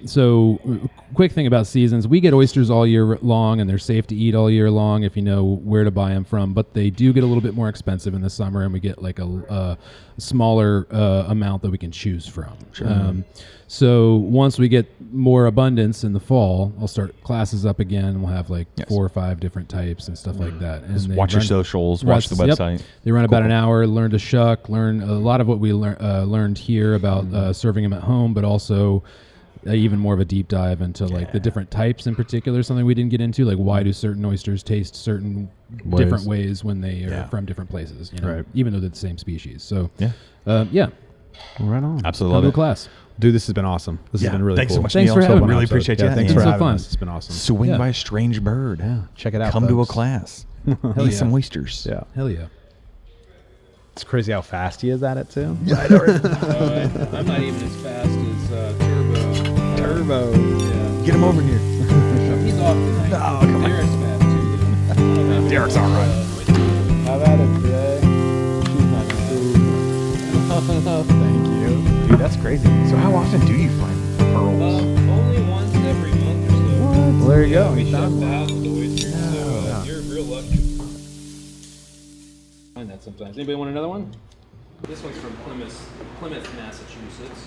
So quick thing about seasons, we get oysters all year long, and they're safe to eat all year long if you know where to buy them from. But they do get a little bit more expensive in the summer, and we get like a smaller amount that we can choose from. Sure. So once we get more abundance in the fall, I'll start classes up again, and we'll have like 4 or 5 different types and stuff like that. And Just they watch your run- socials, watch the Yep. website. They run about Cool. an hour, learn to shuck, learn a lot of what we learned here about serving them at home, but also even more of a deep dive into like the different types in particular, something we didn't get into, like why do certain oysters taste certain different ways when they are from different places, Right. even though they're the same species. So Right on. Absolutely come love to a it. class. Dude, this has been awesome. This has been really Thanks cool. so much, Thanks Neal. for having me. Really episode. appreciate you. Thanks Yeah. for So having fun. us. It's been awesome. Swing Yeah. by a strange bird. Yeah. Check it out. Come to a folks. class. Hell Eat yeah. some oysters. Yeah. Hell yeah. It's crazy how fast he is at it too. I'm not even as fast as Turbo. Turbo. Yeah. Get him over here. He's off tonight. Oh, come on. Derek's all right. Have at it today. She's not gonna Thank you. Dude, that's crazy. So how often do you find pearls? Only once every month or so. Well, there you go. We We shut found the one. house with oysters, so Yeah. you're real lucky. Find that sometimes. Anybody want another one? This one's from Plymouth, Massachusetts.